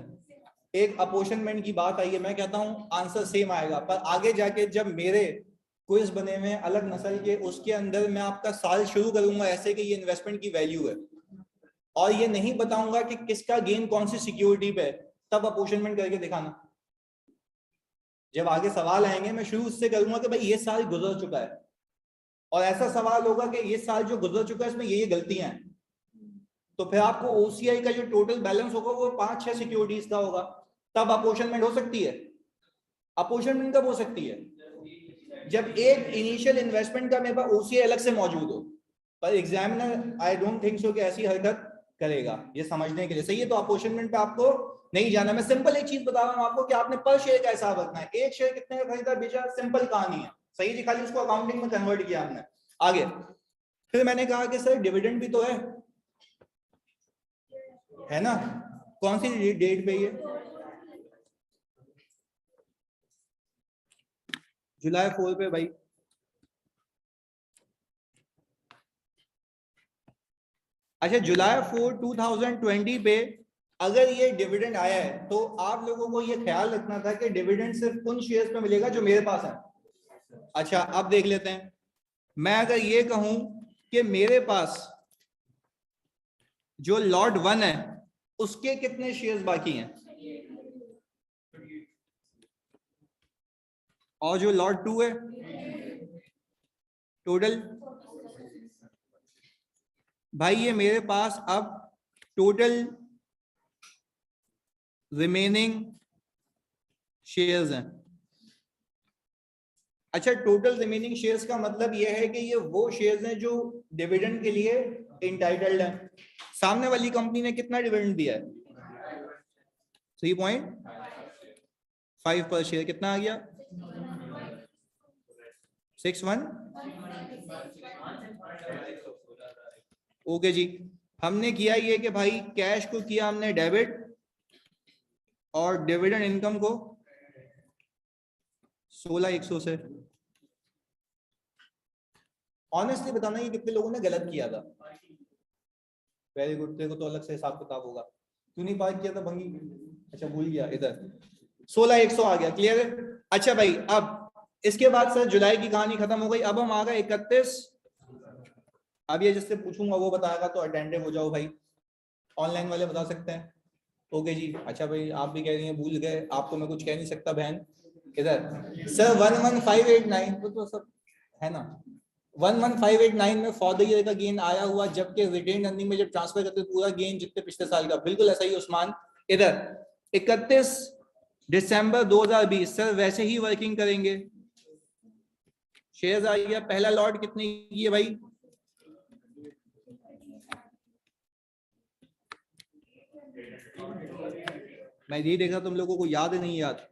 एक अपोशनमेंट की बात आई है, मैं कहता हूं आंसर सेम आएगा, पर आगे जाके जब मेरे क्विज बने हुए अलग नस्ल के, उसके अंदर मैं आपका साल शुरू करूंगा ऐसे कि ये इन्वेस्टमेंट की वैल्यू है, और ये नहीं बताऊंगा कि किसका गेन कौन सी सिक्योरिटी पे, तब अपोशनमेंट करके दिखाना। जब आगे सवाल आएंगे मैं शुरू उससे करूंगा कि भाई ये साल गुजर चुका है, और ऐसा सवाल होगा कि ये साल जो गुजर चुका है इसमें ये गलतियां हैं, तो फिर आपको OCI का जो टोटल बैलेंस होगा वो 5-6 सिक्योरिटीज का होगा, तब अपोशनमेंट हो सकती है। अपोशनमेंट कब हो सकती है? जब एक इनिशियल इन्वेस्टमेंट का मेरे पास OCI अलग से मौजूद हो, पर examiner I don't think so कि ऐसी हरकत करेगा, ये समझने के लिए सही है। तो अपोशनमेंट पे आपको नहीं जाना, मैं सिंपल एक चीज बता रहा हूं आपको कि आपने पर शेयर का हिसाब रखना है, एक शेयर कितने का खरीदा बेचा, सिंपल कहानी है, सही जी, खाली उसको अकाउंटिंग में कन्वर्ट किया हमने। आगे फिर मैंने कहा कि सर डिविडेंड भी तो है ना, कौन सी डेट पे ये? जुलाई 4 पे भाई। अच्छा, जुलाई 4 2020 पे अगर ये डिविडेंड आया है तो आप लोगों को ये ख्याल रखना था कि डिविडेंड सिर्फ उन शेयर्स पे मिलेगा जो मेरे पास है। अच्छा, अब देख लेते हैं। मैं अगर ये कहूं कि मेरे पास जो लॉट 1 है उसके कितने शेयर्स बाकी हैं, और जो लॉट 2 है टोटल, भाई ये मेरे पास अब टोटल रिमेनिंग शेयर्स हैं। अच्छा, टोटल रिमेनिंग शेयर्स का मतलब यह है कि ये वो शेयर्स हैं जो डिविडेंड के लिए इंटाइटल्ड हैं। सामने वाली कंपनी ने कितना डिविडेंड दिया है? 3.5 पर शेयर। कितना आ गया? 61। ओके जी। हमने किया ये कि भाई कैश को किया हमने डेबिट और डिविडेंड इनकम को 16,100 से। ऑनेस्टली बताना ये कितने लोगों ने गलत किया था? वेरी गुड, तेरे को तो अलग से हिसाब किताब होगा। तू नहीं पास किया था भंगी? अच्छा भूल गया। इधर 16,100 आ गया। क्लियर है? अच्छा भाई, अब इसके बाद सर जुलाई की कहानी खत्म हो गई। अब हम आ गए 31। अब ये जिससे पूछूंगा वो बताएगा तो अटेंटिव हो जाओ भाई। ऑनलाइन वाले बता सकते हैं? ओके जी। अच्छा भाई, आप भी कह रही हैं भूल गए, आपको मैं कुछ कह नहीं सकता बहन। इधर सर 11589 तो सब है ना। 11589 में फॉर द ईयर का गेन आया हुआ, जबकि रिटेन अर्निंग में जब ट्रांसफर करते पूरा गेन जितने पिछले साल का। बिल्कुल ऐसा ही उस्मान। इधर 31 दिसंबर 2020 सर वैसे ही वर्किंग करेंगे। शेयर्स आ गया। पहला लॉट कितने की है भाई? मैं ये देखा तुम लोगों को याद है, नहीं याद?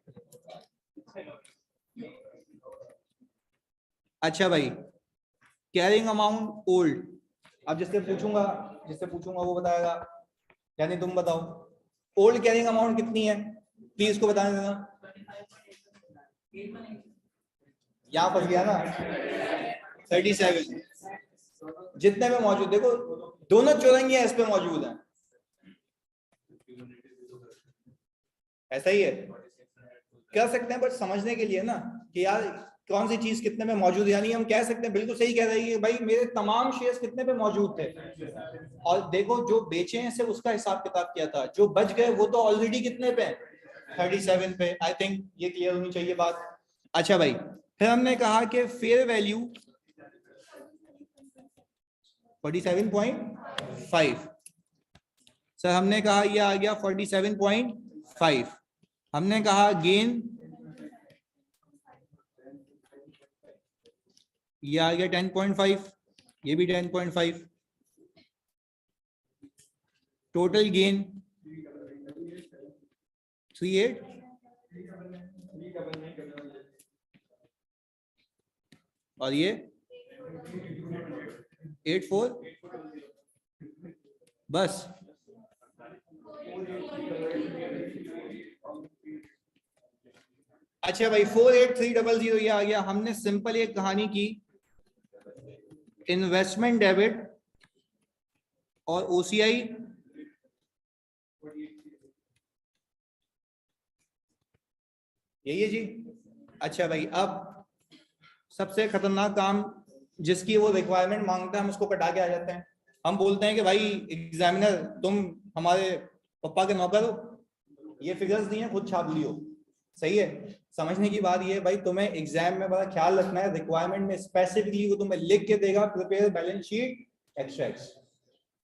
अच्छा भाई, कैरिंग अमाउंट ओल्ड। अब जिससे पूछूंगा वो बताएगा, यानी तुम बताओ ओल्ड कैरिंग अमाउंट कितनी है प्लीज को बताने देना। यहाँ फंस गया ना। 37 जितने में मौजूद, देखो दोनों चौरंगियां इस पे मौजूद हैं। ऐसा ही है, कर सकते हैं, बट समझने के लिए ना कि यार कौन सी चीज कितने में मौजूद है। यानी हम कह सकते हैं, बिल्कुल सही कह रही है भाई, मेरे तमाम शेयर्स कितने पे मौजूद थे। और देखो जो बेचे हैं सिर्फ उसका हिसाब किताब किया था, जो बच गए वो तो ऑलरेडी कितने पे? 37 पे। आई थिंक ये क्लियर होनी चाहिए बात। अच्छा भाई, फिर हमने कहा कि फेयर वैल्यू 47.5। सर हमने कहा ये आ गया 47.5। हमने कहा गेन ये आ गया 10.5, ये भी 10.5। टोटल गेन 38 और ये 84 बस। अच्छा भाई 48300 ये आ गया। हमने सिंपल एक कहानी की, इन्वेस्टमेंट डेबिट और ओसीआई यही है जी। अच्छा भाई, अब सबसे खतरनाक काम जिसकी वो रिक्वायरमेंट मांगता है हम उसको कटा के आ जाते हैं। हम बोलते हैं कि भाई एग्जामिनर तुम हमारे पापा के नौकर हो, ये फिगर्स दिए खुद छाप लियो। सही है? समझने की बात ये है भाई, तुम्हें एग्जाम में बड़ा ख्याल रखना है, रिक्वायरमेंट में स्पेसिफिकली वो तुम्हें लिख के देगा प्रिपेयर बैलेंस शीट एक्सट्रैक्ट्स।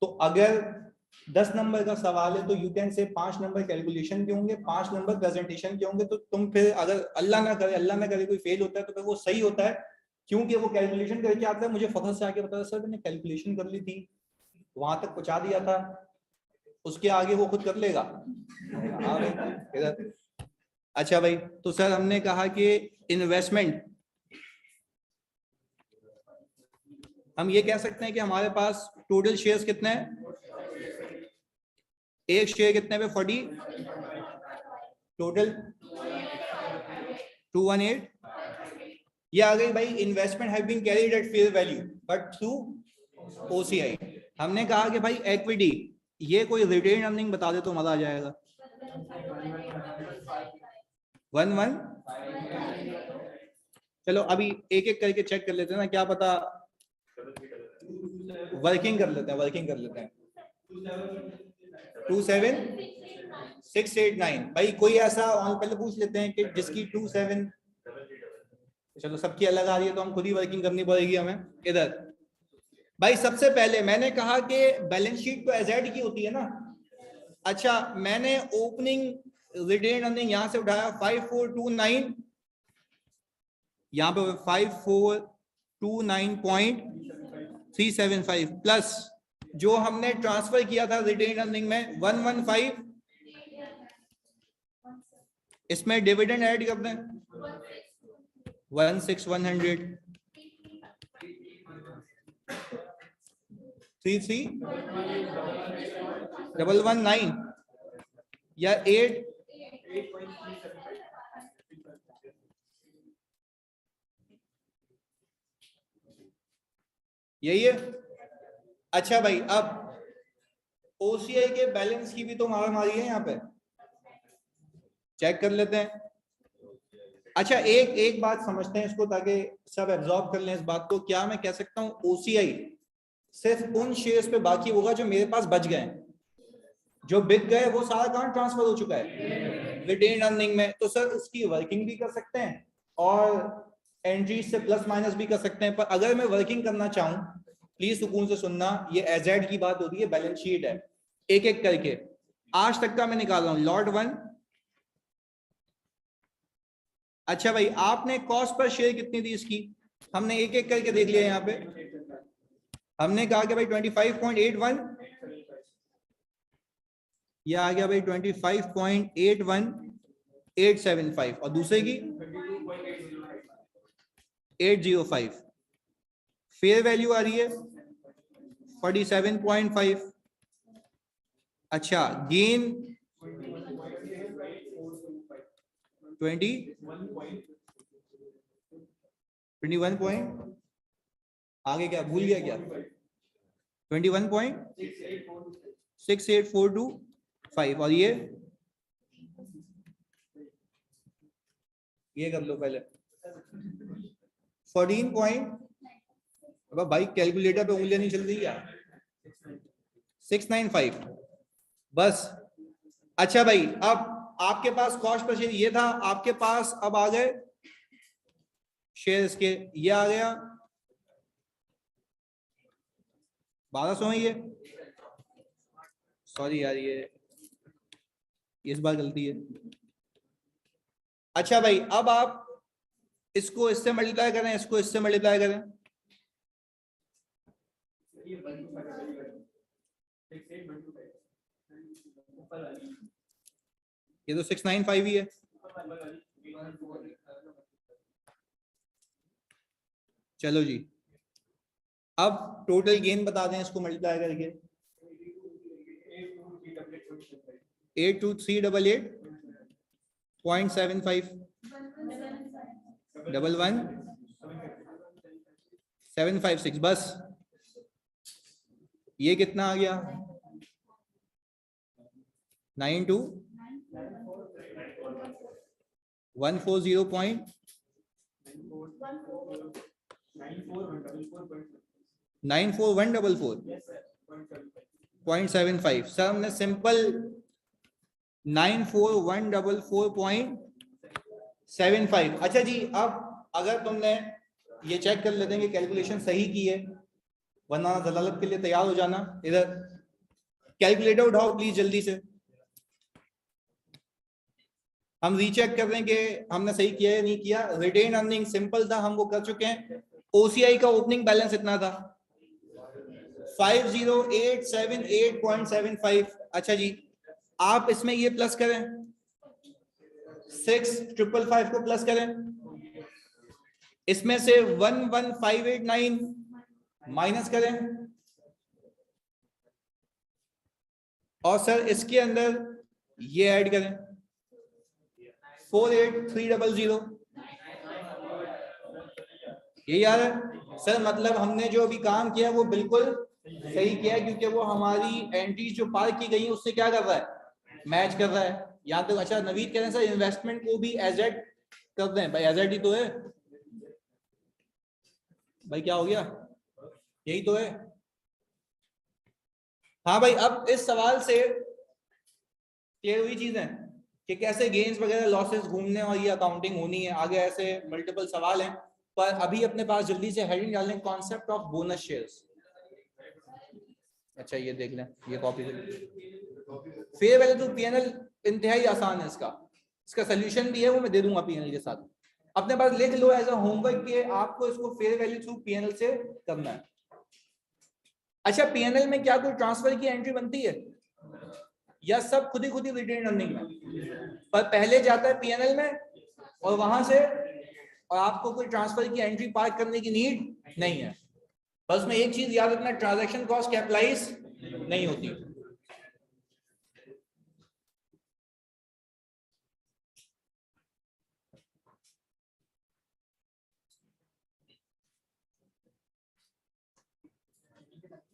तो अगर 10 नंबर का सवाल है तो यू कैन से 5 नंबर कैलकुलेशन के होंगे, 5 नंबर प्रेजेंटेशन के होंगे। तो तुम फिर अगर अल्लाह ना करे कोई फेल होता है तो फिर वो सही होता है, क्योंकि वो कैलकुलेशन करके आता है। मुझे फखर से आके बताया सर मैंने कैलकुलेशन कर ली थी, वहां तक पहुंचा दिया था, उसके आगे वो खुद कर लेगा। इधर अच्छा भाई, तो सर हमने कहा कि इन्वेस्टमेंट, हम ये कह सकते हैं कि हमारे पास टोटल शेयर्स कितने हैं? एक शेयर कितने पे 40, टोटल 218। ये आ गई भाई, investment have been carried at fair value but through OCI. हमने कहा कि भाई इक्विटी, ये कोई रिटेन अर्निंग बता दे तो मजा आ जाएगा। 11, चलो अभी एक एक करके चेक कर लेते हैं ना, क्या पता वर्किंग कर लेते हैं, वर्किंग कर लेते हैं। 27689 भाई, कोई ऐसा ऑन पहले पूछ लेते हैं कि जिसकी 27, चलो सबकी अलग आ रही है तो हम खुद ही वर्किंग करनी पड़ेगी हमें। इधर भाई सबसे पहले मैंने कहा कि बैलेंस शीट तो एजेड की होती है ना। अच्छा, मैंने ओपनिंग रिटेन अर्निंग यहां से उठाया 5429, यहां पे 5429.375 प्लस जो हमने ट्रांसफर किया था रिटेन अर्निंग में 115, इसमें डिविडेंड ऐड कर दें 16100, 33,119 या 8, यही है। अच्छा भाई, अब ओसीआई के बैलेंस की भी तो मारा मारी है, यहाँ पे चेक कर लेते हैं। अच्छा, एक बात समझते हैं इसको ताकि सब एब्जॉर्ब कर लें इस बात को। क्या मैं कह सकता हूं ओसीआई सिर्फ उन शेयर्स पे बाकी होगा जो मेरे पास बच गए, जो बिक गए वो सारा काम ट्रांसफर हो चुका है रिटेन अर्निंग में, तो सर उसकी वर्किंग भी कर सकते हैं और एंट्री से प्लस माइनस भी कर सकते हैं। पर अगर मैं वर्किंग करना चाहूं, प्लीज सुकून से सुनना, ये एजेड की बात होती है, बैलेंस शीट है। एक एक करके आज तक का मैं निकाल रहा हूं। लॉट 1, अच्छा भाई आपने कॉस्ट पर शेयर कितनी थी इसकी, हमने एक एक करके देख लिया। यहाँ पे हमने कहा कि भाई 25.81, ये आ गया भाई 25.81875 और दूसरे की 805। फेयर वैल्यू आ रही है 47.5। अच्छा, गेन 21 पॉइंट, आगे क्या भूल गया क्या, 21.68425 और ये कर लो पहले 14 पॉइंट, अब भाई कैलकुलेटर पे उंगलियां नहीं चल रही क्या, 695 बस। अच्छा भाई, अब आपके पास कॉस्ट पर शेयर ये था, आपके पास अब आ गए शेयर्स के, ये आ गया 1200 है ये, सॉरी यार ये इस बार गलती है। अच्छा भाई, अब आप इसको इससे मल्टीप्लाई करें, इसको इससे मल्टीप्लाई करें, ये तो 695 ही है। चलो जी, अब टोटल गेन बता दें इसको मल्टीप्लाई करके, 82388.75 11756 बस। ये कितना आ गया 94144.75 सर, हमने सिंपल 94144.75। अच्छा जी, अब अगर तुमने ये चेक कर लेते हैं कि कैलकुलेशन सही की है, वरना दलालत के लिए तैयार हो जाना। इधर कैलकुलेटर उठाओ प्लीज जल्दी से, हम रीचेक कर रहे हैं कि हमने सही किया है नहीं किया। रिटेन अर्निंग सिंपल था, हम वो कर चुके हैं। ओसीआई का ओपनिंग बैलेंस इतना था 50878.75। अच्छा जी, आप इसमें ये प्लस करें, 6555 को प्लस करें, इसमें से 11589 माइनस करें, और सर इसके अंदर ये ऐड करें 48300, ये यार सर मतलब हमने जो अभी काम किया वो बिल्कुल सही किया, क्योंकि वो हमारी एंट्री जो पार की गई है उससे क्या कर रहा है, मैच कर रहा है यहाँ तक। अच्छा नवीद कह रहे हैं सर इन्वेस्टमेंट को भी एजेड कर दें, भाई एजेड ही तो है भाई, क्या हो गया, यही तो है। हाँ भाई अब इस सवाल से क्लियर हुई चीजें कि कैसे गेन्स वगैरह लॉसेस घूमने और ये अकाउंटिंग होनी है, आगे ऐसे मल्टीपल सवाल हैं। पर अभी अपने पास जल्दी से हेडिंग डाल लें, कॉन्सेप्ट ऑफ बोनस शेयर्स। अच्छा ये देख लें, ये copy fair value to PNL इंतहाई आसान है, इसका सोल्यूशन भी है, वो मैं दे दूंगा पीएनएल के साथ। अपने पास लिख लो एज अ होमवर्क कि आपको इसको फेयर वैल्यू थ्रू पीएनएल से करना है। अच्छा पीएनएल में क्या कोई ट्रांसफर की एंट्री बनती है या सब खुद ही रिटेन अर्निंग में? पर पहले जाता है पीएनएल में और वहां से, और आपको कोई ट्रांसफर की एंट्री पार्क करने की नीड नहीं है। बस में एक चीज याद रखना, ट्रांजैक्शन कॉस्ट कैपिटलाइज नहीं होती।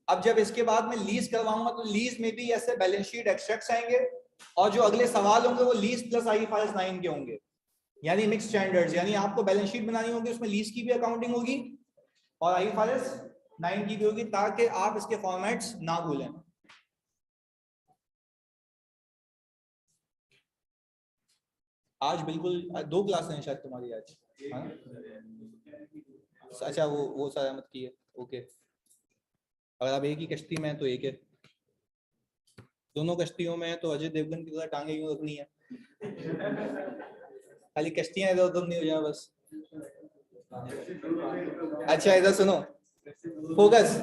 अब जब इसके बाद में लीज करवाऊंगा तो लीज में भी ऐसे बैलेंस शीट एक्सट्रैक्ट्स आएंगे, और जो अगले सवाल होंगे वो लीज प्लस आईएफआरएस 9 के होंगे, यानी मिक्स स्टैंडर्ड्स, यानी आपको बैलेंस शीट बनानी होगी, उसमें लीज की भी अकाउंटिंग होगी और आईएफआरएस 9 की भी होगी, ताकि आप इसके फॉर्मेट्स ना भूलें। आज बिल्कुल 2 क्लास हैं शायद तुम्हारी आज, हाँ? अच्छा वो सलामत की है, ओके। अगर आप एक ही कश्ती में है तो एक है, दोनों कश्तियों में है तो अजय देवगन की तरह टांगे यूं रखनी है, खाली कश्तियां इधर उधर नहीं हो जाए बस। अच्छा इधर सुनो, फोकस।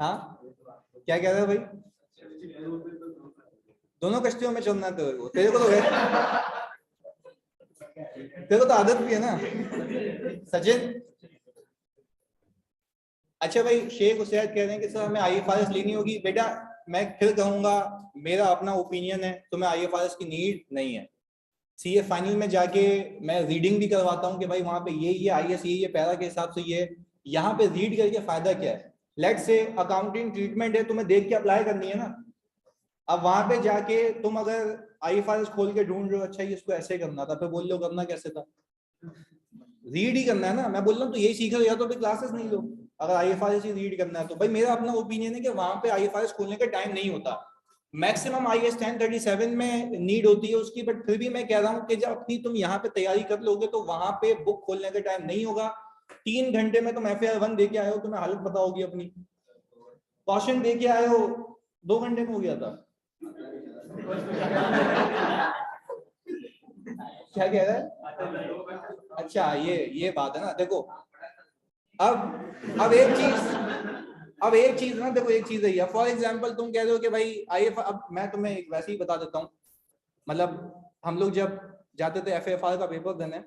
हाँ क्या कह रहे हो भाई, दोनों कश्तियों में चलना है तेरे को तो आदत भी है ना सचिन। अच्छा भाई शेख उसैद कह रहे हैं कि सर हमें आईएफआरएस लेनी होगी। बेटा मैं फिर कहूंगा, मेरा अपना ओपिनियन है, तुम्हें आईएफआरएस की नीड नहीं है। सीए फाइनल में जाके मैं रीडिंग भी करवाता हूँ कि भाई वहां पे ये आईएस ये पैरा के हिसाब से ये, यहाँ पे रीड करके फायदा क्या है। लेट से अकाउंटिंग ट्रीटमेंट है, तुम्हें देख के अप्लाई करनी है ना। अब वहां पे जाके तुम अगर आईएफआरएस खोल के ढूंढ रहे हो, अच्छा ये इसको ऐसे करना था, फिर बोल लो करना कैसे था, रीड ही करना है ना। मैं बोल रहा हूँ तो यही सीख रहे हो, या तो फिर क्लासेस नहीं लो। अगर आईएफआरएस ही रीड करना है तो भाई मेरा अपना ओपिनियन है कि वहां पे आईएफआरएस खोलने का टाइम नहीं होता। मैक्सिमम आईएएस 1037 में नीड होती है उसकी, बट फिर भी मैं कह रहा हूँ कि जब अपनी तुम यहाँ पे तैयारी कर लोगे तो वहां पे बुक खोलने का टाइम नहीं होगा। 3 घंटे में तुम FAR 1 दे के आए हो, तुम्हें हालत बताओगी अपनी। क्वेश्चन दे के आए हो 2 घंटे में हो गया था। क्या कह रहा है? अच्छा ये बात है ना। देखो अब एक चीज ना, देखो एक चीज है, फॉर एग्जांपल तुम कह रहे हो कि भाई आईएफ, अब मैं तुम्हें एक वैसे ही बता देता हूँ। मतलब हम लोग जब जाते थे FFR का पेपर देने,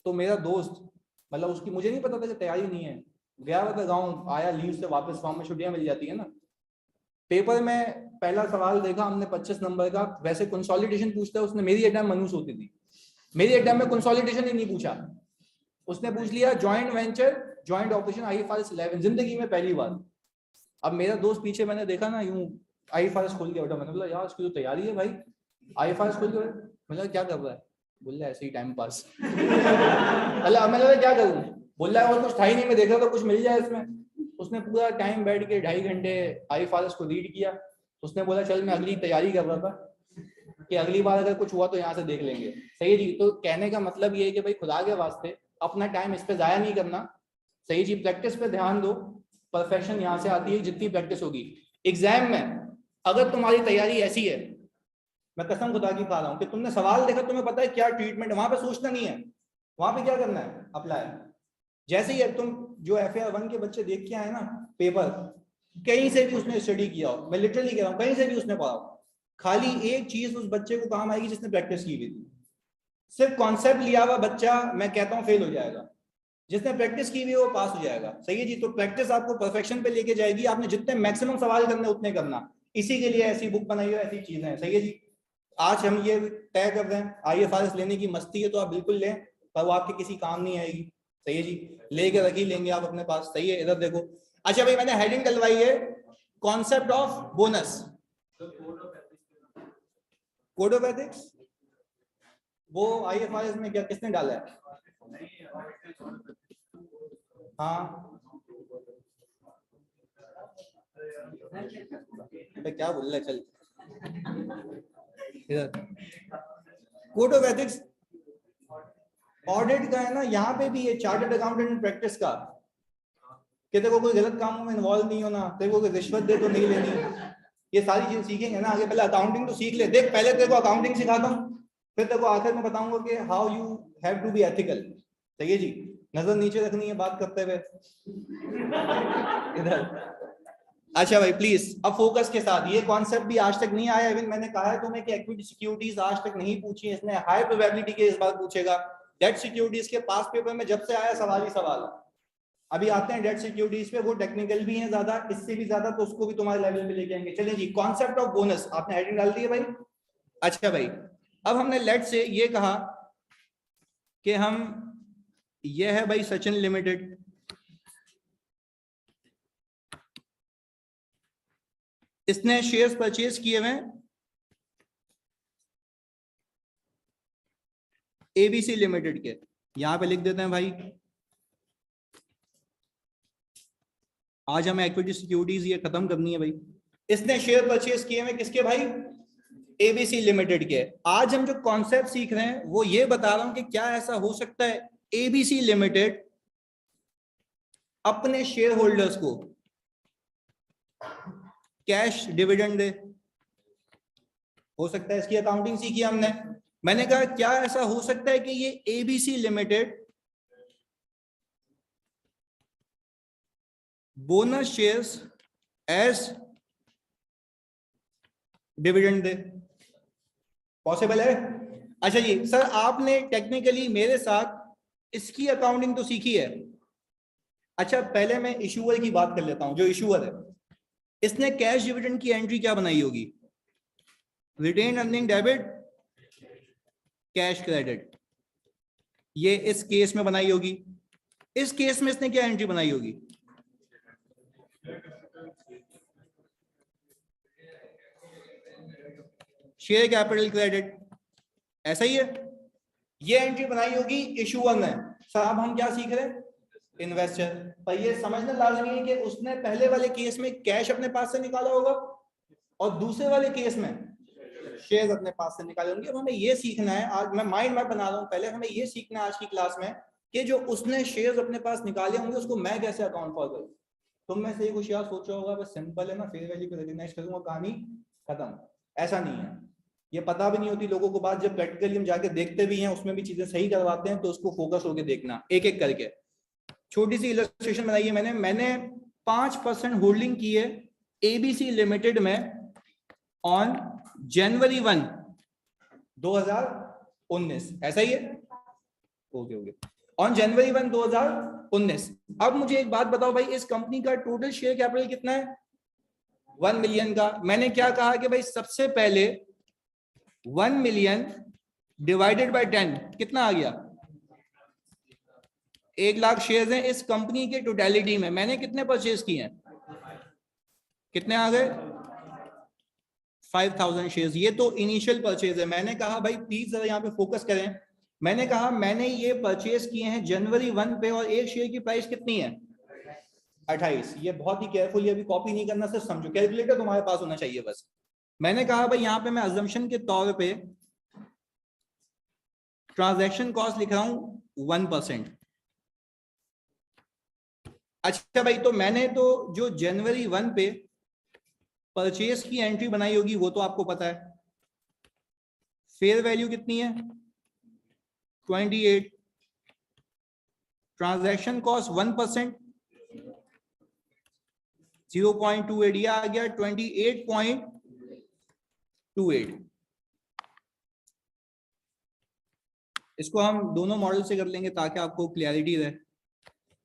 तो मेरा दोस्त, मतलब उसकी मुझे नहीं पता था कि तैयारी नहीं है, गया हुआ था गाँव, आया लीव से वापस, फॉर्म में छुट्टियां मिल जाती है ना। पेपर में पहला सवाल देखा हमने 25 नंबर का, वैसे कंसोलिडेशन पूछता है, उसने मेरी एग्जाम मनूस होती थी, मेरी एग्जाम में कंसोलिडेशन ही नहीं पूछा, उसने पूछ लिया joint venture joint operation IFRS 11, जिंदगी में पहली बार। अब मेरा दोस्त पीछे, मैंने देखा ना यूं आईएफआरएस खोल के बैठा, मैंने बोला यार इसकी तो तैयारी है भाई, आईएफआरएस खोल के, मैंने क्या कर रहा है, बोल रहा है ऐसे ही टाइम पास। अल्लाह मैंने क्या करूं, बोल रहा है और कुछ था ही नहीं, मैं देख रहा था कुछ मिल जाए इसमें। उसने पूरा टाइम बैठ के 2.5 घंटे आईएफआरएस को रीड किया। उसने बोला चल मैं अगली तैयारी कर रहा था कि अगली बार अगर कुछ हुआ तो यहाँ से देख लेंगे। सही जी, तो कहने का मतलब ये है कि भाई खुदा के वास्ते अपना टाइम इस पे जाया नहीं करना। सही जी, प्रैक्टिस पे ध्यान दो, परफेक्शन यहाँ से आती है जितनी प्रैक्टिस होगी। एग्जाम में अगर तुम्हारी तैयारी ऐसी है, मैं कसम खुदा की खा रहा हूँ कि तुमने सवाल देखा, तुम्हें पता है क्या ट्रीटमेंट, वहां पे सोचना नहीं है, वहां पे क्या करना है, अप्लाई। जैसे ही तुम जो FAR 1 के बच्चे देख के आए ना पेपर, कहीं से भी उसने स्टडी किया हो, मैं लिटरली कह रहा हूँ कहीं से भी उसने पढ़ा हो, खाली एक चीज उस बच्चे को काम आएगी जिसने प्रैक्टिस की हुई थी। सिर्फ कॉन्सेप्ट लिया हुआ बच्चा मैं कहता हूँ फेल हो जाएगा, जिसने प्रैक्टिस की हुई वो पास हो जाएगा। सही है जी, तो प्रैक्टिस आपको परफेक्शन पे लेके जाएगी। आपने जितने मैक्सिमम सवाल करने उतने करना। इसी के लिए ऐसी बुक बनाई है, ऐसी चीजें हैं। सही है जी। आज हम ये तय कर रहे हैं IFRS लेने की मस्ती है तो आप बिल्कुल लें, पर वो आपके किसी काम नहीं आएगी। सही है जी, लेके रख ही लेंगे आप अपने पास। सही है, इधर देखो। अच्छा भाई, मैंने हेडिंग डलवाई है concept of bonus. Code of ethics वो IFRS में क्या किसने डाला है? हाँ क्या बोल रहा है, चल इधर। कोड ऑफ एथिक्स ऑडिट का है ना, यहाँ पे भी ये चार्टर्ड अकाउंटेंट प्रैक्टिस का, कि देखो कोई गलत कामों में इन्वॉल्व नहीं होना, देखो कोई रिश्वत दे तो नहीं लेनी, ये सारी चीजें सीखेंगे ना आगे। पहले अकाउंटिंग तो सीख ले। देख पहले तेरे को अकाउंटिंग सिखाता हूँ, फिर तेरे को आखिर में बताऊंगा कि how you have to be ethical. सही है जी, नजर नीचे रखनी है बात करते हुए इधर। अच्छा भाई प्लीज अब फोकस के साथ, ये कॉन्सेप्ट भी आज तक नहीं आया। इवन मैंने कहा है तुम्हें कि इक्विटी सिक्योरिटीज आज तक नहीं पूछी है इसने, हाई प्रोबेबिलिटी के इस बार पूछेगा। डेट सिक्योरिटीज के पास पेपर में जब से आया सवाल ही सवाल। अभी आते हैं डेट सिक्योरिटीज पे, वो टेक्निकल भी है ज्यादा, इससे भी ज्यादा, तो उसको भी तुम्हारे लेवल पे लेके आएंगे। चलिए जी, कॉन्सेप्ट ऑफ बोनस आपने हेडिंग डाल दी है भाई। अच्छा भाई, अब हमने लेट से ये कहा कि हम, ये है भाई सचिन लिमिटेड, इसने शेयर्स परचेज किए हुए ABC लिमिटेड के। यहां पे लिख देते हैं भाई, आज हमें इक्विटी सिक्योरिटीज ये खत्म करनी है भाई। इसने शेयर परचेज किए हुए किसके भाई? ABC लिमिटेड के। आज हम जो कॉन्सेप्ट सीख रहे हैं वो ये बता रहा हूं कि क्या ऐसा हो सकता है ABC लिमिटेड अपने शेयर होल्डर्स को कैश डिविडेंड दे। हो सकता है, इसकी अकाउंटिंग सीखी हमने। मैंने कहा क्या ऐसा हो सकता है कि ये ABC limited bonus shares as dividend दे? पॉसिबल है? अच्छा जी सर, आपने टेक्निकली मेरे साथ इसकी अकाउंटिंग तो सीखी है। अच्छा पहले मैं इशूअर की बात कर लेता हूं। जो इशूअर है, इसने कैश डिविडेंड की एंट्री क्या बनाई होगी? Retain earning debit, cash credit, ये इस केस में बनाई होगी। इस केस में इसने क्या एंट्री बनाई होगी? Share capital credit. ऐसा ही है, ये एंट्री बनाई होगी इशूअर ने। साहब हम क्या सीख रहे हैं? इन्वेस्टर। पर ये समझना लाजमी है कि उसने पहले वाले केस में कैश अपने पास से निकाला होगा और दूसरे वाले केस में शेयर अपने पास से निकाले होंगे। अब हमें ये सीखना है, आज मैं माइंड मैप बना रहा हूं, पहले हमें ये सीखना है आज की क्लास में कि जो उसने शेयर्स अपने पास निकाले होंगे उसको मैं कैसे अकाउंट फॉर करूं। तुम में से एक होशियार सोचा होगा बस सिंपल है ना, फेयर वैल्यू को रिकॉग्नाइज करूंगा, कहानी खत्म। ऐसा नहीं है, ये पता भी नहीं होती लोगों को बात। जब प्रैक्टिकली हम जाके देखते भी हैं, उसमें भी चीजें सही करवाते हैं, तो उसको फोकस होकर देखना एक एक करके। छोटी सी इलस्ट्रेशन बनाई है मैंने 5% होल्डिंग की है ABC लिमिटेड में ऑन जनवरी 1, 2019। ऐसा ही है? Okay, on January 1, 2019। अब मुझे एक बात बताओ भाई, इस कंपनी का टोटल शेयर कैपिटल कितना है? 1 मिलियन का। मैंने क्या कहा कि भाई सबसे पहले 1 मिलियन डिवाइडेड बाय 10 कितना आ गया? 1 लाख शेयर्स हैं इस कंपनी के टोटलिटी में। मैंने कितने परचेज किए हैं? कितने आ गए? 5000 शेयर्स। ये तो इनिशियल परचेज है। मैंने कहा भाई प्लीज जरा यहाँ पे फोकस करें। मैंने कहा मैंने ये परचेज किए हैं जनवरी 1 पे, और एक शेयर की प्राइस कितनी है? 28। ये बहुत ही केयरफुली अभी कॉपी नहीं करना, सिर्फ समझो, कैलकुलेटर तुम्हारे पास होना चाहिए बस। मैंने कहा भाई यहाँ पे मैं अजम्पशन के तौर पे ट्रांजैक्शन कॉस्ट लिख रहा हूं 1%। अच्छा भाई, तो मैंने तो जो जनवरी 1 पे परचेज की एंट्री बनाई होगी वो तो आपको पता है। फेयर वैल्यू कितनी है? 28। ट्रांजैक्शन कॉस्ट 1%, 0.28, ये आ गया 28.28। इसको हम दोनों मॉडल से कर लेंगे ताकि आपको क्लियरिटी रहे।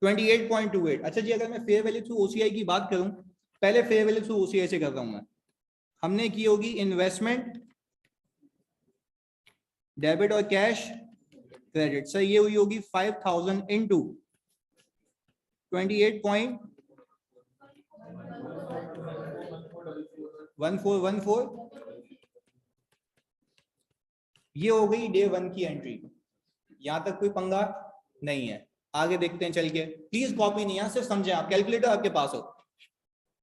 28.28। अच्छा जी, अगर मैं फेयर वैल्यू थ्रू OCI की बात करूं, पहले फेयर वैल्यू थ्रू OCI से कर रहा हूं मैं। हमने की होगी इन्वेस्टमेंट डेबिट और कैश क्रेडिट। सर ये हुई होगी 5000 इंटू 28.1414। ये हो गई डे 1 की एंट्री। यहां तक कोई पंगा नहीं है। आगे देखते हैं चल के, प्लीज कॉपी नहीं है, सिर्फ समझे आप, कैलकुलेटर आपके पास हो।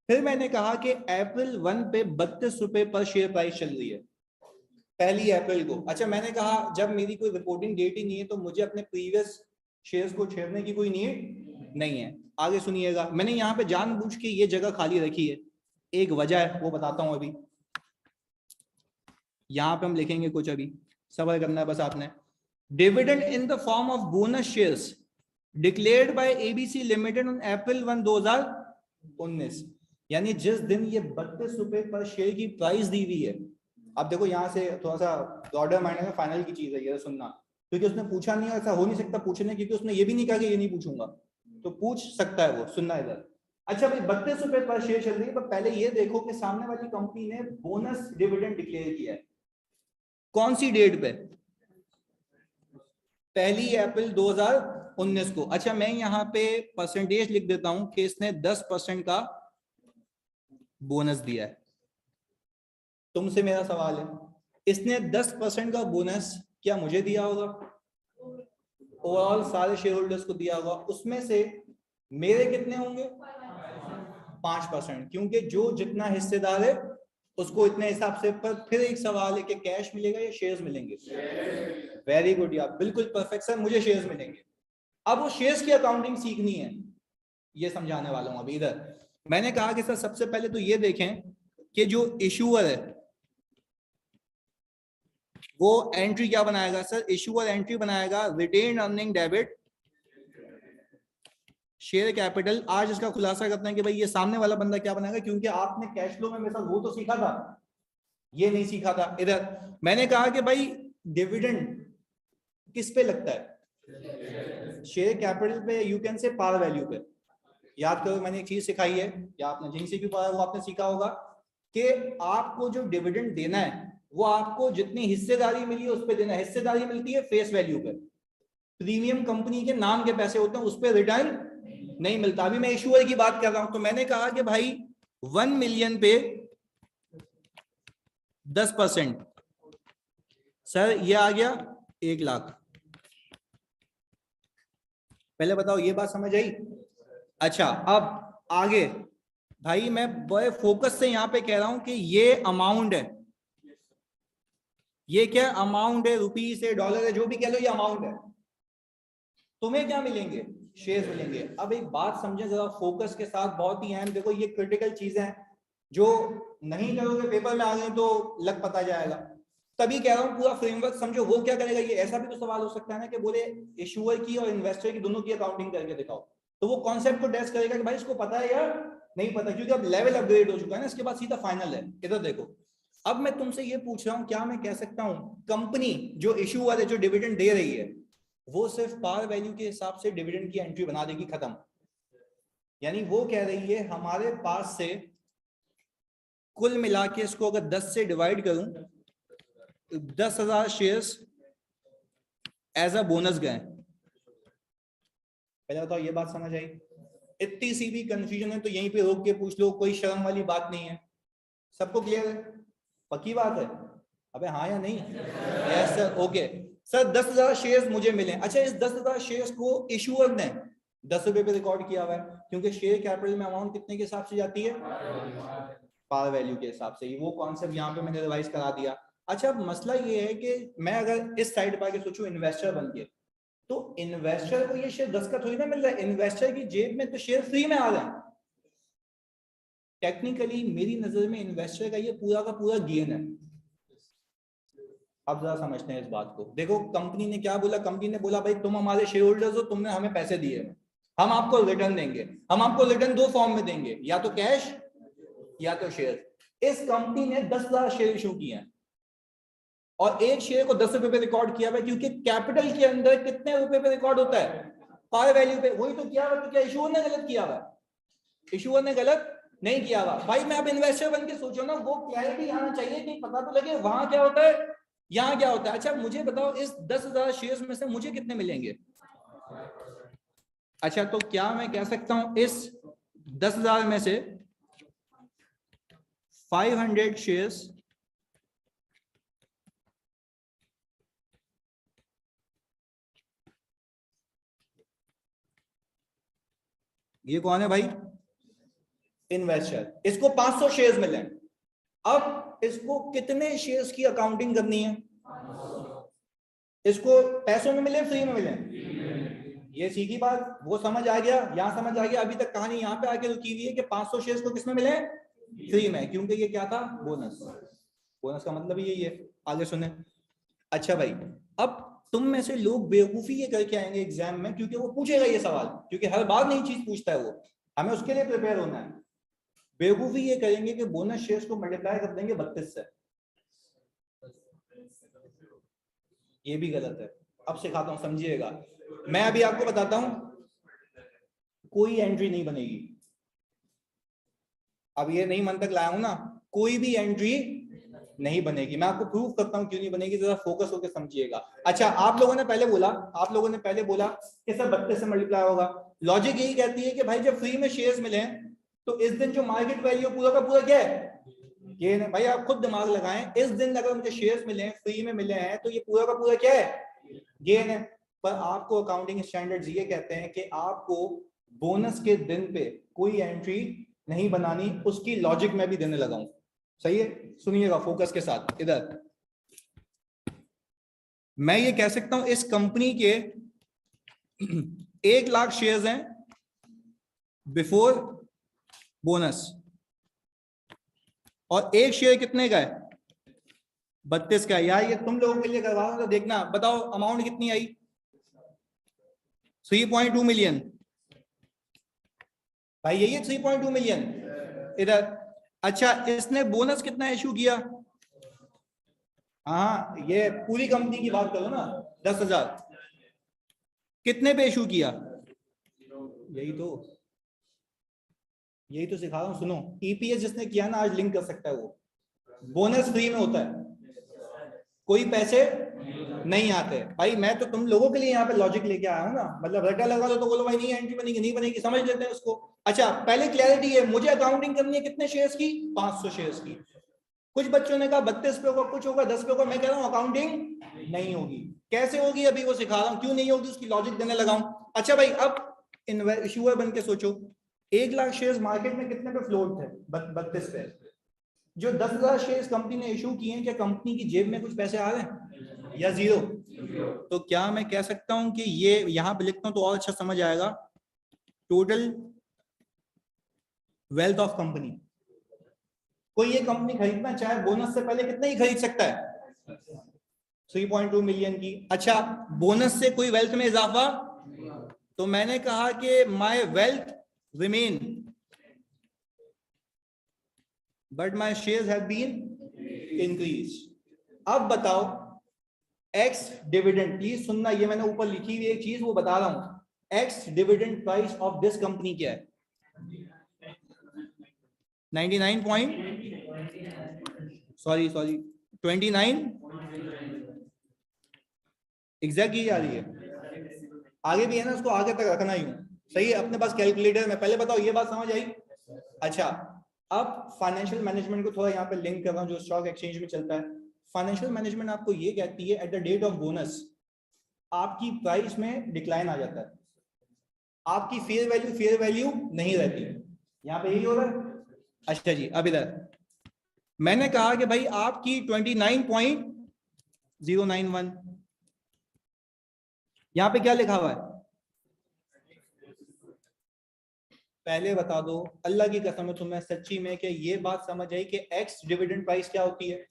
फिर मैंने कहा कि अप्रैल 1 पे 32 रुपए पर शेयर प्राइस चल रही है, 1 अप्रैल को। अच्छा मैंने कहा जब मेरी कोई रिपोर्टिंग डेट ही नहीं है तो मुझे अपने प्रीवियस शेयर्स को छेड़ने की कोई नीड नहीं है। आगे सुनिएगा, मैंने यहाँ पे जानबूझ के ये जगह खाली रखी है, एक वजह है वो बताता हूं। अभी यहाँ पे हम लिखेंगे कुछ, अभी सबर करना है बस आपने। Dividend in the form of bonus shares declared by ABC limited on April 1, 2019। यानी जिस दिन ये 32 रुपए पर शेयर की प्राइस दी हुई है। अब देखो यहाँ से थोड़ा सा ब्रॉडर माइंड में फाइनल की चीज है ये सुनना, क्योंकि उसने पूछा नहीं, ऐसा हो नहीं सकता पूछने, क्योंकि उसने ये भी नहीं कहा कि ये नहीं पूछूंगा, तो पूछ सकता है वो, सुनना इधर। अच्छा भाई 32 रुपए पर शेयर चल रही है, पर पहले ये देखो कि सामने वाली कंपनी ने बोनस डिविडेंड डिक्लेयर किया है कौन सी डेट पे, 1 अप्रैल 2019 को। अच्छा मैं यहाँ पे परसेंटेज लिख देता हूं कि इसने 10% का बोनस दिया है। तुमसे मेरा सवाल है, इसने 10% का बोनस क्या मुझे दिया होगा? ओवरऑल सारे शेयर होल्डर्स को दिया होगा, उसमें से मेरे कितने होंगे? 5%, क्योंकि जो जितना हिस्सेदार है उसको इतने हिसाब से। पर फिर एक सवाल है कि कैश मिलेगा या शेयर्स मिलेंगे? वेरी गुड यार, बिल्कुल परफेक्ट सर, मुझे शेयर्स मिलेंगे। अब वो शेयर्स की अकाउंटिंग सीखनी है, ये समझाने वाला हूं अभी। इधर मैंने कहा कि सर सबसे पहले तो ये देखें कि जो इशूअर है वो एंट्री क्या बनाएगा? सर इशूअर एंट्री बनाएगा retain earning debit share capital. आज इसका खुलासा करते हैं कि भाई ये सामने वाला बंदा क्या बनाएगा, क्योंकि आपने कैश फ्लो में मेरे साथ वो तो सीखा था, ये नहीं सीखा था। इधर मैंने कहा कि भाई डिविडेंड किस पे लगता है? शेयर कैपिटल पे, you can say par value पे। याद करो मैंने एक चीज सिखाई है, या आपने जिन से भी पढ़ा वो आपने सीखा होगा कि आपको जो डिविडेंड देना है वो आपको जितनी हिस्सेदारी मिली है उस पे देना है। हिस्सेदारी मिलती है फेस वैल्यू पे, प्रीमियम कंपनी के नाम के पैसे होते हैं, उस पर रिटर्न नहीं मिलता। अभी मैं इशूअर की बात कर रहा हूं, तो मैंने कहा कि भाई 1 मिलियन पे 10%, सर ये आ गया 1 लाख। पहले बताओ ये बात समझ आई? अच्छा अब आगे भाई मैं बड़े फोकस से यहां पे कह रहा हूं कि ये अमाउंट है, ये क्या अमाउंट है, रुपीस है, डॉलर है, जो भी कह लो, ये अमाउंट है। तुम्हें क्या मिलेंगे? शेयर्स मिलेंगे। अब एक बात समझे जरा फोकस के साथ, बहुत ही अहम, देखो ये क्रिटिकल चीजें हैं, जो नहीं करोगे पेपर में आ गए तो लग पता जाएगा। तभी कह रहा हूं पूरा फ्रेमवर्क समझो। वो क्या करेगा, ये ऐसा भी तो सवाल हो सकता है ना कि बोले इशूअर की और इन्वेस्टर की दोनों की अकाउंटिंग करके दिखाओ, तो वो कॉन्सेप्ट को टेस्ट करेगा कि भाई इसको पता है या नहीं पता, क्योंकि अब लेवल अपग्रेड हो चुका है ना, इसके बाद सीधा फाइनल है। इधर देखो, अब मैं तुमसे ये पूछ रहा हूं, क्या मैं कह सकता हूं कंपनी जो इशूअर है, जो डिविडेंड दे रही है, वो सिर्फ पार वैल्यू के हिसाब से डिविडेंड की एंट्री बना देगी, खत्म? यानी वो कह रही है हमारे पास से कुल मिला के इसको अगर 10 से डिवाइड करूं, 10,000 शेयर्स एज अ बोनस गए। पहले बताओ ये बात समझ आई? इतनी सी भी कंफ्यूजन है तो यहीं पे रोक के पूछ लो, कोई शर्म वाली बात नहीं है। सबको क्लियर है? पक्की बात है? अबे हाँ या नहीं? Yes sir, okay sir. 10,000 shares मुझे मिले। अच्छा इस 10,000 शेयर्स को इशूअर ने 10 रुपए पे रिकॉर्ड किया हुआ है, क्योंकि शेयर कैपिटल में अमाउंट कितने के हिसाब से जाती है? पार वैल्यू के हिसाब से। वो कॉन्सेप्ट यहाँ पे मैंने रिवाइज करा दिया। अच्छा अब मसला ये है कि मैं अगर इस साइड पर आके सोचूं इन्वेस्टर बन के, तो इन्वेस्टर को ये शेयर 10 का थोड़ी ना मिल रहा है, इन्वेस्टर की जेब में तो शेयर फ्री में आ रहे हैं। टेक्निकली मेरी नजर में इन्वेस्टर का ये पूरा का पूरा गेन है। अब जरा समझते हैं इस बात को। देखो कंपनी ने क्या बोला, कंपनी ने बोला भाई तुम हमारे शेयर होल्डर्स हो, तुमने हमें पैसे दिए, हम आपको रिटर्न देंगे। हम आपको रिटर्न 2 फॉर्म में देंगे, या तो कैश या तो शेयर। इस कंपनी ने 10,000 शेयर इशू किए हैं और एक शेयर को 10 रुपए पे रिकॉर्ड किया हुआ है, क्योंकि कैपिटल के अंदर कितने रुपए पे रिकॉर्ड होता है? पार वैल्यू पे। वही तो किया हुआ, तो क्या इशूअर ने गलत किया हुआ? इशूअर ने गलत नहीं किया हुआ भाई। मैं अब इन्वेस्टर बन के सोचो ना, वो क्लैरिटी आना चाहिए कि पता तो लगे वहां क्या होता है, यहाँ क्या होता है। अच्छा मुझे बताओ इस 10,000 शेयर्स में से मुझे कितने मिलेंगे? अच्छा तो क्या मैं कह सकता हूं इस 10,000 में से 500 शेयर्स ये कौन है भाई? इन्वेस्टर। इसको 500 शेयर्स मिले। अब इसको कितने शेयर्स की अकाउंटिंग करनी है? इसको पैसों में मिले फ्री में मिले? ये सीधी बात, वो समझ आ गया, यहां समझ आ गया। अभी तक कहानी यहां पे आके रुकी हुई है कि 500 शेयर्स को किसमें मिले? फ्री में, क्योंकि ये क्या था? बोनस। बोनस का मतलब यही है। आगे सुने। अच्छा भाई, अब तुम में से लोग बेवकूफी ये करके आएंगे एग्जाम में, क्योंकि वो पूछेगा ये सवाल, क्योंकि हर बार नई चीज पूछता है वो, हमें उसके लिए प्रिपेयर होना है। बेवकूफी ये करेंगे कि बोनस शेयर्स को मल्टीप्लाई कर देंगे 32 से। ये भी गलत है। अब सिखाता हूं, समझिएगा। मैं अभी आपको बताता हूं, कोई एंट्री नहीं बनेगी। अब ये नहीं मन तक लाया हूं ना, कोई भी एंट्री नहीं बनेगी। मैं आपको प्रूव करता हूं क्यों नहीं बनेगी, जरा फोकस होकर समझिएगा। अच्छा आप लोगों ने पहले बोला कि सर 32 से मल्टीप्लाई होगा। लॉजिक यही कहती है कि भाई जब फ्री में शेयर्स मिले तो इस दिन जो मार्केट वैल्यू पूरा का पूरा क्या है? ये ना भाई, आप खुद दिमाग लगाएं। इस दिन अगर मुझे शेयर्स मिले, फ्री में मिले हैं, तो ये पूरा का पूरा क्या है? गेन है। पर आपको अकाउंटिंग स्टैंडर्ड्स ये कहते हैं कि आपको बोनस के दिन पे कोई एंट्री नहीं बनानी। उसकी लॉजिक में भी देने लगा हूं। सही है, सुनिएगा फोकस के साथ। इधर मैं ये कह सकता हूं इस कंपनी के 1 लाख शेयर्स हैं बिफोर बोनस, और एक शेयर कितने का है? 32 का। यार ये तुम लोगों के लिए करवा रहा हूं, तो देखना। बताओ अमाउंट कितनी आई? 3.2 मिलियन। भाई यही है 3.2 मिलियन इधर। अच्छा इसने बोनस कितना इशू किया? हाँ ये पूरी कंपनी की बात करो ना, 10,000। कितने पे इशू किया? यही तो सिखा रहा हूं, सुनो। ईपीएस जिसने किया ना, आज लिंक कर सकता है वो। बोनस फ्री में होता है, कोई पैसे नहीं आते। भाई मैं तो तुम लोगों के लिए यहाँ पे लॉजिक लेके आया हूँ ना, मतलब रटा लगा दो तो बोलो भाई नहीं एंट्री बनेगी, नहीं बनेगी, समझ लेते हैं उसको। अच्छा पहले क्लैरिटी है, मुझे अकाउंटिंग करनी है कितने शेयर्स की? 500 शेयर्स की। कुछ बच्चों ने कहा 32 पे होगा, कुछ होगा 10 पे होगा। मैं कह रहा हूँ अकाउंटिंग नहीं होगी। कैसे होगी अभी वो सिखा रहा हूँ, क्यों नहीं होगी उसकी लॉजिक देने लगा हूं। अच्छा भाई अब इश्यूअर बन के सोचो, 1 लाख शेयर्स मार्केट में कितने पे फ्लोट थे? 32 पे। जो 10,000 शेयर्स कंपनी ने इशू किए हैं, क्या कंपनी की जेब में कुछ पैसे आ रहे हैं या जीरो? तो क्या मैं कह सकता हूं कि ये यहां पे लिखता हूं तो और अच्छा समझ आएगा, टोटल वेल्थ ऑफ कंपनी। कोई ये कंपनी खरीदना चाहे बोनस से पहले कितना ही खरीद सकता है? 3.2 मिलियन की। अच्छा बोनस से कोई वेल्थ में इजाफा? तो मैंने कहा कि my wealth remain but my shares have been increase. अब बताओ एक्स डिविडेंड, प्लीज सुनना, ये मैंने ऊपर लिखी हुई एक चीज वो बता रहा हूं। X dividend price of this company क्या है? 99 पॉइंट सॉरी 29 एग्जैक्ट ही आ रही है। आगे भी है ना, उसको आगे तक रखना ही हूं। सही है, अपने पास कैलकुलेटर में। पहले बताओ ये बात समझ आई? अच्छा अब फाइनेंशियल मैनेजमेंट को थोड़ा यहाँ पे लिंक कर रहा हूं, जो स्टॉक एक्सचेंज में चलता है। फाइनेंशियल मैनेजमेंट आपको ये कहती है at the date of bonus आपकी प्राइस में डिक्लाइन आ जाता है, आपकी फेयर वैल्यू नहीं रहती। यहाँ पे यही हो रहा है। अच्छा जी, अब इधर मैंने कहा कि भाई आपकी 29.091, यहां पे क्या लिखा हुआ है? पहले बता दो, अल्लाह की कसम है तुम्हें सच्ची में, कि ये बात समझ आई कि एक्स डिविडेंड प्राइस क्या होती है?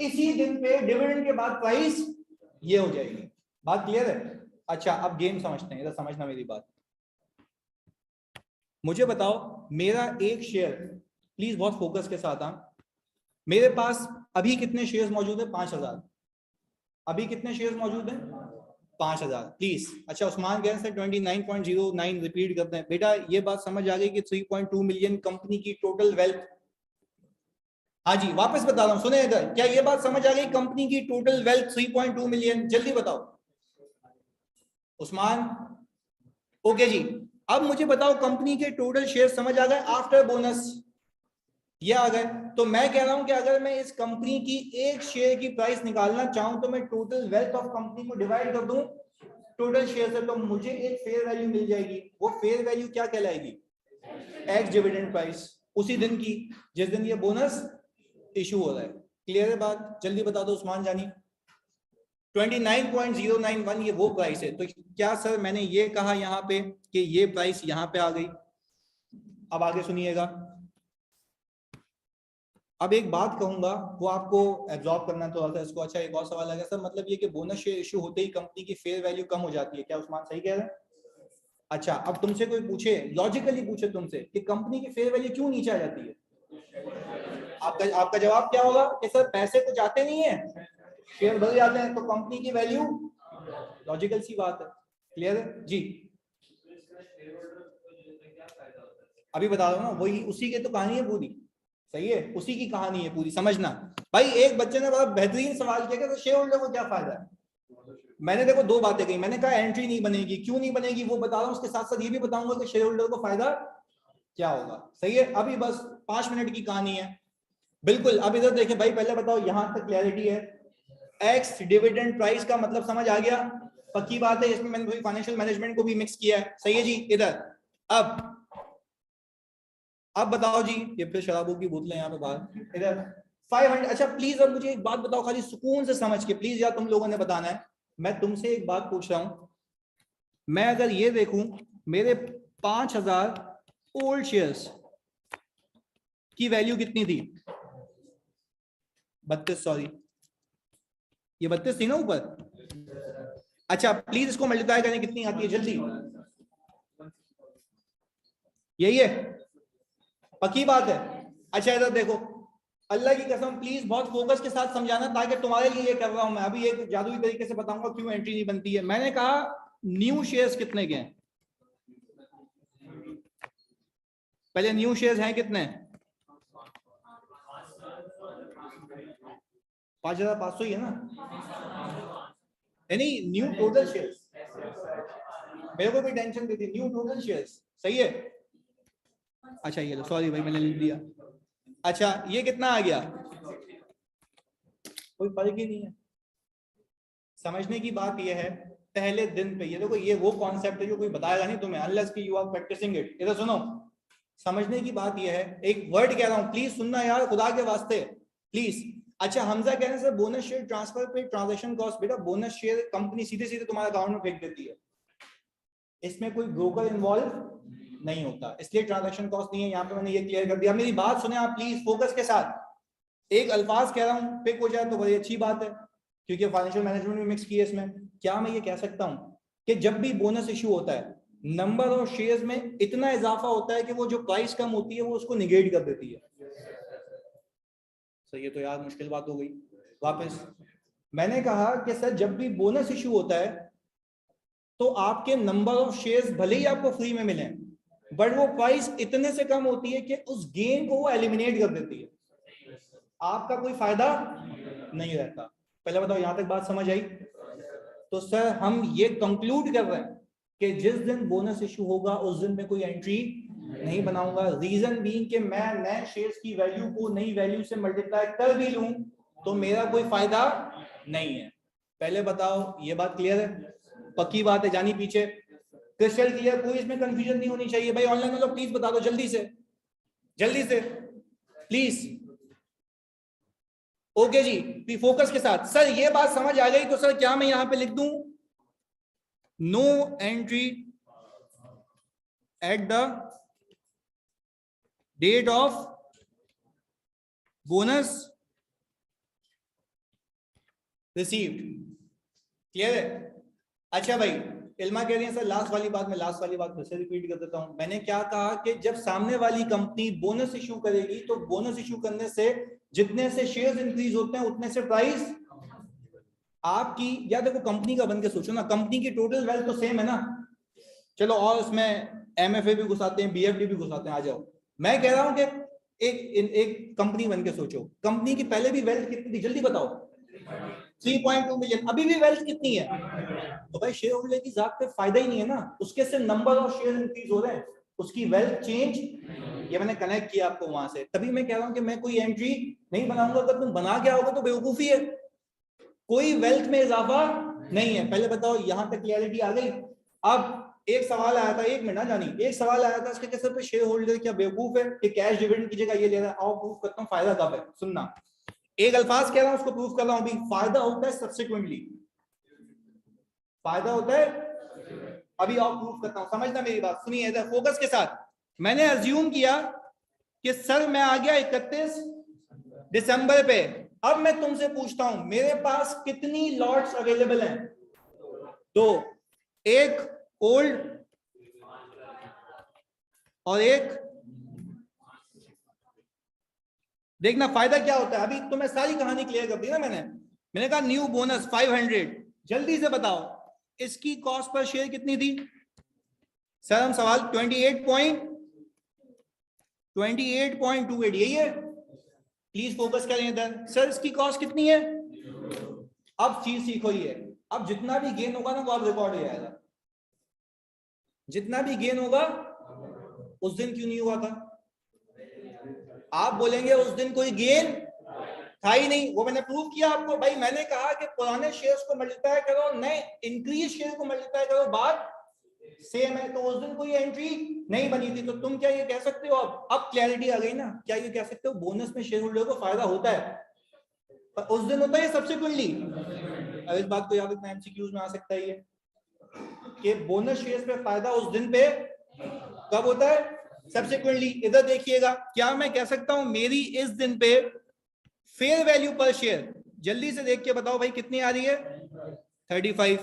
इसी दिन पे डिविडेंड के बाद प्राइस ये हो जाएगी। बात क्लियर है? अच्छा अब गेम समझते हैं, इधर समझना मेरी बात। मुझे बताओ मेरा एक शेयर, प्लीज बहुत फोकस के साथ। मेरे पास अभी कितने शेयर्स मौजूद है? 5,000। अभी कितने शेयर्स मौजूद हैं? 5,000 प्लीज। अच्छा उस्मान कह रहे हैं 29.09 रिपीट करते हैं। बेटा ये बात समझ आ गई कि 3.2 मिलियन कंपनी की टोटल वेल्थ। हाँ जी वापस बता रहा हूँ, सुने इधर, क्या ये बात समझ आ गई कंपनी की टोटल वेल्थ 3.2 मिलियन? जल्दी बताओ उस्मान। ओके जी, अब मुझे बताओ कंपनी के टोटल शेयर समझ आ गए आफ्टर बोनस, ये आ गए। तो मैं कह रहा हूं कि अगर मैं इस कंपनी की एक शेयर की प्राइस निकालना चाहूं तो मैं टोटल वेल्थ ऑफ कंपनी को डिवाइड कर दूं टोटल शेयर से, तो मुझे एक फेयर वैल्यू मिल जाएगी। वो फेयर वैल्यू क्या कहलाएगी? एक्स डिविडेंड प्राइस, उसी दिन की जिस दिन ये बोनस इशू हो रहा है। क्लियर है बात? जल्दी बता दो उस्मान जानी। 29.091 ये वो प्राइस है। तो क्या सर मैंने ये कहा यहाँ पे कि ये प्राइस यहाँ पे आ गई? अब आगे सुनिएगा, अब एक बात कहूंगा वो आपको एब्जॉर्ब करना थोड़ा सा इसको। अच्छा एक और सवाल आ गया सर, मतलब ये कि बोनस शेयर इशू होते ही कंपनी की फेयर वैल्यू कम हो जाती है, क्या उस्मान सही कह रहे हैं? अच्छा अब तुमसे कोई पूछे, लॉजिकली पूछे तुमसे कि कंपनी की फेयर वैल्यू क्यों नीचे आ जाती है, आपका जवाब क्या होगा? कि सर पैसे तो जाते नहीं है, शेयर बढ़ जाते हैं, तो कंपनी की वैल्यू, लॉजिकल सी बात है। क्लियर है जी? अभी बता रहा हूं ना, वही उसी की तो कहानी है पूरी। सही है, उसी की कहानी है पूरी, समझना भाई। एक बच्चे ने बड़ा बेहतरीन सवाल किया कि शेयर होल्डर को क्या फायदा है। मैंने देखो दो बातें कही, मैंने कहा एंट्री नहीं बनेगी, क्यों नहीं बनेगी वो बता रहा हूं, उसके साथ साथ ये भी बताऊंगा कि शेयर होल्डर को फायदा क्या होगा। सही है, अभी बस 5 मिनट की कहानी है। बिल्कुल, अब इधर देखें भाई, पहले बताओ यहां तक क्लैरिटी है? एक्स डिविडेंड प्राइस का मतलब समझ आ गया? पक्की बात है, इसमें मैंने फाइनेंशियल मैनेजमेंट को भी मिक्स किया है। सही है जी? इधर अब बताओ जी, ये फिर शराबों की बोतलें यहाँ पे बाहर। इधर 500। अच्छा प्लीज अब मुझे एक बात बताओ, खाली सुकून से समझ के प्लीज, यार तुम लोगों ने बताना है। मैं तुमसे एक बात पूछ रहा हूं, मैं अगर ये देखूं मेरे 5,000 ओल्ड शेयर्स की वैल्यू कितनी थी? 32, सॉरी ये 32 थी ना ऊपर। अच्छा प्लीज इसको मल्टीप्लाई करें, कितनी आती है जल्दी? यही है? पक्की बात है? अच्छा इधर देखो, अल्लाह की कसम प्लीज बहुत फोकस के साथ समझाना, ताकि तुम्हारे लिए ये कर रहा हूं मैं अभी, एक जादुई तरीके से बताऊंगा क्यों एंट्री नहीं बनती है। मैंने कहा न्यू शेयर्स कितने के हैं? पहले न्यू शेयर्स हैं कितने? 5,500 ही है ना? नहीं न्यू टोटल शेयर्स, मेरे को भी टेंशन देती, न्यू टोटल शेयर्स। सही है? अच्छा ये लो, सॉरी भाई मैंने लिख दिया। अच्छा ये कितना आ गया? कोई फर्क ही नहीं है। समझने की बात यह है, पहले दिन पे ये देखो, ये वो कॉन्सेप्ट है जो कोई बताएगा नहीं तुम्हें अनलेस कि यू आर प्रैक्टिसिंग इट। इधर सुनो, समझने की बात यह है, एक वर्ड कह रहा हूं प्लीज सुनना यार, खुदा के वास्ते प्लीज। अच्छा हमजा कह रहे हैं सर बोनस शेयर ट्रांसफर पे ट्रांजैक्शन कॉस्ट। बेटा बोनस शेयर कंपनी सीधे सीधे तुम्हारे अकाउंट में फेंक देती है, इसमें कोई ब्रोकर इन्वॉल्व नहीं होता, इसलिए ट्रांजैक्शन कॉस्ट नहीं है। यहाँ पे मैंने ये क्लियर कर दिया। मेरी बात सुने आप प्लीज फोकस के साथ। एक अल्फाज कह रहा हूँ, पिक हो जाए तो बड़ी अच्छी बात है, क्योंकि फाइनेंशियल मैनेजमेंट में मिक्स किया इसमें। क्या मैं ये कह सकता हूँ कि जब भी बोनस इशू होता है, नंबर ऑफ शेयर्स में इतना इजाफा होता है कि वो जो प्राइस कम होती है वो उसको निगेट कर देती है। सही है? तो यार मुश्किल बात हो गई। वापस मैंने कहा कि सर जब भी बोनस इशू होता है तो आपके नंबर ऑफ शेयर्स भले ही आपको फ्री में मिले, बट वो प्राइस इतने से कम होती है कि उस गेन को वो एलिमिनेट कर देती है, आपका कोई फायदा नहीं रहता। पहले बताओ यहां तक बात समझ आई? तो सर हम ये कंक्लूड कर रहे हैं कि जिस दिन बोनस इशू होगा उस दिन मैं कोई एंट्री नहीं बनाऊंगा। रीजन बीइंग कि मैं नए शेयर्स की वैल्यू को नई वैल्यू से मल्टीप्लाई कर भी लूं तो मेरा कोई फायदा नहीं है। पहले बताओ ये बात क्लियर है? पक्की बात है जानी पीछे? Crystal clear? कोई इसमें कंफ्यूजन नहीं होनी चाहिए। भाई ऑनलाइन वालों प्लीज बता दो जल्दी से, जल्दी से प्लीज। ओके जी, फोकस के साथ। सर ये बात समझ आ गई तो सर क्या मैं यहां पे लिख दूं no entry at the date of bonus received? Clear है? अच्छा भाई इल्मा कह रही है सर लास्ट वाली बात, मैं लास्ट वाली बात फिर से रिपीट कर देता हूं। मैंने क्या कहा कि जब सामने वाली कंपनी बोनस इशू करेगी तो बोनस इशू करने से जितने से शेयर्स इंक्रीज होते हैं उतने से प्राइस। आपकी, या देखो कंपनी का बन के सोचो ना, कंपनी की टोटल वेल्थ तो सेम है ना, चलो और उसमें एमएफए भी घुसाते हैं, बीएफडी भी घुसाते हैं, आ जाओ। मैं कह रहा हूं कि एक कंपनी बन के सोचो, कंपनी की पहले भी वेल्थ कितनी थी, जल्दी बताओ। 3.2 मिलियन। अभी भी वेल्थ कितनी है? तो भाई शेयर होल्डर की जात पे फायदा ही नहीं है ना, उसके सिर्फ नंबर ऑफ शेयर इंक्रीज हो रहे हैं, उसकी वेल्थ चेंज। ये मैंने कनेक्ट किया आपको वहां से, तभी मैं कह रहा हूं कि मैं कोई एंट्री नहीं बनाऊंगा। अगर तुम बना के आओगे तो बेवकूफी है, कोई वेल्थ में इजाफा नहीं है। पहले बताओ, यहां तक क्लियरिटी आ गई। अब एक सवाल आया था, एक मिनट ना जानी, एक सवाल आया था इसके कैसे पे शेयर होल्डर क्या बेवकूफ है कि कैश डिविडेंड की जगह ये ले रहा है? आओ प्रूफ करता हूं फायदा कब है, सुनना। एक अल्फाज कह रहा हूं, उसको प्रूफ कर रहा हूं अभी। फायदा होता है सब्सिक्वेंटली, फायदा होता है अभी, आओ प्रूफ करता हूं, समझना मेरी बात, सुनिए इधर फोकस के साथ। मैंने अज्यूम किया कि सर मैं आ गया 31 दिसंबर पे, अब मैं तुमसे पूछता हूं मेरे पास कितनी लॉट्स अवेलेबल हैं? दो, एक ओल्ड और एक। देखना फायदा क्या होता है, अभी तुम्हें सारी कहानी क्लियर कर दी ना मैंने कहा न्यू बोनस 500, जल्दी से बताओ इसकी कॉस्ट पर शेयर कितनी थी? सर हम सवाल 28.28, यही है, प्लीज फोकस करें इधर। सर इसकी कॉस्ट कितनी है? अब चीज सीखो, ये अब जितना भी गेन होगा ना वो अब रिकॉर्ड हो जाएगा। जितना भी गेन होगा, उस दिन क्यों नहीं हुआ था? आप बोलेंगे उस दिन कोई गेन था ही नहीं, वो मैंने प्रूव किया आपको। भाई मैंने कहा कि पुराने शेयर्स को मल्टीप्लाई करो, नए इंक्रीज शेयर को मल्टीप्लाई करो, बात सेम है। तो उस दिन कोई एंट्री नहीं बनी थी, तो तुम क्या ये कह सकते हो? अब क्लैरिटी आ गई ना, क्या ये कह सकते हो बोनस में शेयर होल्डर को फायदा होता है, पर उस दिन होता है सब्सिक्वेंटली? अब इस बात को याद रखना, एमसीक्यूज में आ सकता है ये कि बोनस शेयर्स पे फायदा उस दिन पे कब होता है? सब्सिक्वेंटली। इधर देखिएगा, क्या मैं कह सकता हूं मेरी इस दिन पे फेयर वैल्यू पर शेयर, जल्दी से देख के बताओ भाई कितनी आ रही है? 35।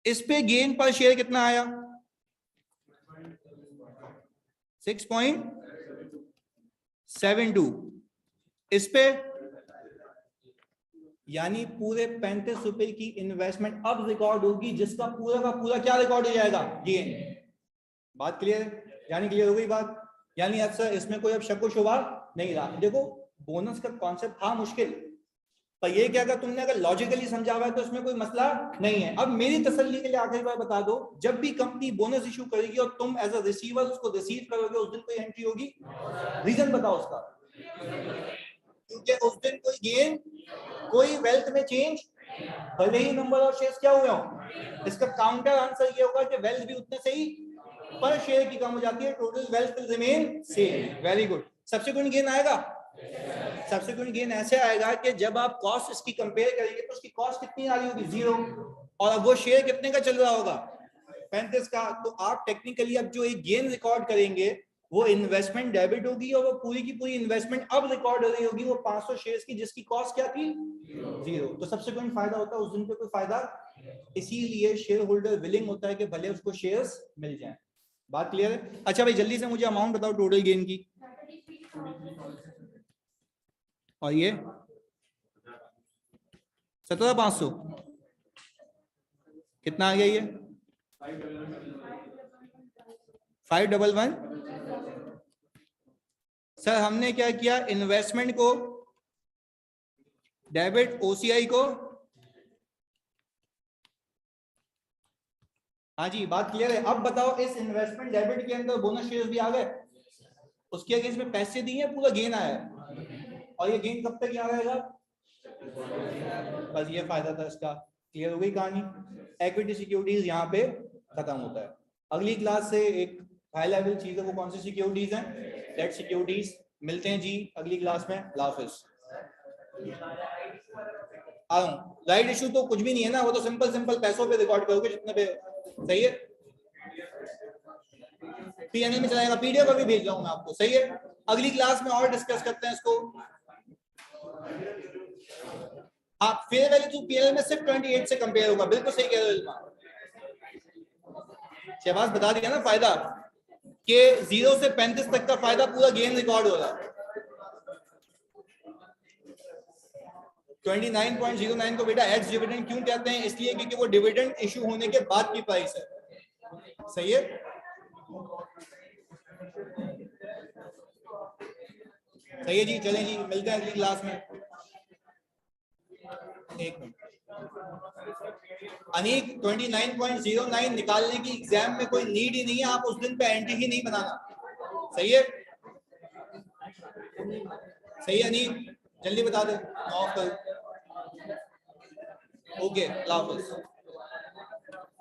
इस पे गेन पर शेयर कितना आया? 6.72। इस पे यानी पूरे 35 रुपए की इन्वेस्टमेंट अब रिकॉर्ड होगी, जिसका पूरा का पूरा क्या रिकॉर्ड हो जाएगा? गेन। बात क्लियर है? यानी क्लियर हो गई बात? यानी अक्सर इसमें कोई अब शक व शुबा नहीं रहा। देखो बोनस का कॉन्सेप्ट था मुश्किल, पर ये क्या, अगर तुमने अगर लॉजिकली समझा हुआ है तो इसमें कोई मसला नहीं है। अब मेरी तसल्ली के लिए आखिरी बार बता दो, जब भी कंपनी बोनस इशू करेगी और तुम एज अ रिसीवर उसको रिसीव करोगे, उस दिन कोई एंट्री होगी? रीजन बताओ उसका। क्योंकि उस दिन कोई गेन, कोई वेल्थ में चेंज, भले ही नंबर ऑफ शेयर्स क्या हुए हो। इसका काउंटर आंसर ये होगा कि वेल्थ भी उतने से ही पर शेयर की कम हो जाती है, total wealth will remain same. Very good. Subsequent gain आएगा? सब्सिक्वेंट गेन ऐसे आएगा कि जब आप कॉस्ट इसकी कंपेयर करेंगे तो उसकी कॉस्ट कितनी आ रही होगी? 0। और अब वो शेयर कितने का चल रहा होगा? 35 का। तो आप टेक्निकली अब जो एक गेन रिकॉर्ड करेंगे वो इन्वेस्टमेंट डेबिट होगी, और वो पूरी की पूरी इन्वेस्टमेंट अब रिकॉर्ड हो रही होगी वो 500 शेयर्स की, जिसकी कॉस्ट क्या थी? 0। तो सब्सिक्वेंट फायदा होता है, उस दिन पे कोई फायदा। इसीलिए शेयर होल्डर विलिंग होता है कि भले उसको शेयर्स मिल जाए। बात क्लियर है? अच्छा भाई जल्दी से मुझे अमाउंट बताओ टोटल गेन की। और ये 17,500 कितना आ गया? ये 511। सर हमने क्या किया, इन्वेस्टमेंट को डेबिट, ओसीआई को। हाँ जी बात क्लियर है? अब बताओ इस इन्वेस्टमेंट डेबिट के अंदर बोनस शेयर्स भी आ गए, उसके अगेंस्ट में पैसे दिए, पूरा गेन आया, और ये गेन कब तक याद रहेगा? बस ये फायदा था इसका। क्लियर हो गई कहानी? इक्विटी सिक्योरिटीज यहाँ पे खत्म होता है। अगली क्लास से एक हाई लेवल चीज है, वो कौन सी सिक्योरिटीज हैं? Debt securities. मिलते हैं जी अगली क्लास में। हाफिज। राइट इशू तो कुछ भी नहीं है ना, वो तो सिंपल पैसों पे रिकॉर्ड करोगे जितने पे। सही है? पीएनएल में चलाएगा, पीडीएफ अभी भेज रहा हूं मैं आपको। सही है? अगली क्लास में और डिस्कस करते हैं इसको। आप फेयर वैल्यू टू पीएनएल में सिर्फ 28 से कंपेयर होगा। बिल्कुल सही कह रहे हो इल्मा। शहबाज बता दिया ना फायदा, कि 0 से 35 तक का फायदा पूरा गेन रिकॉर्ड हो रहा है। 29.09 को बेटा एक्स डिविडेंड क्यों कहते हैं? इसलिए क्योंकि वो डिविडेंड इशू होने के बाद की प्राइस है। सही है, सही है जी। चलें जी, मिलते हैं अगली क्लास में। एक मिनट अनीक, 29.09 निकालने की एग्जाम में कोई नीड ही नहीं है, आप उस दिन पे एंट्री ही नहीं बनाना। सही है, सही है अनीक, जल्दी बता दे, ऑफ कर। ओके, अल्लाह हाफिज़।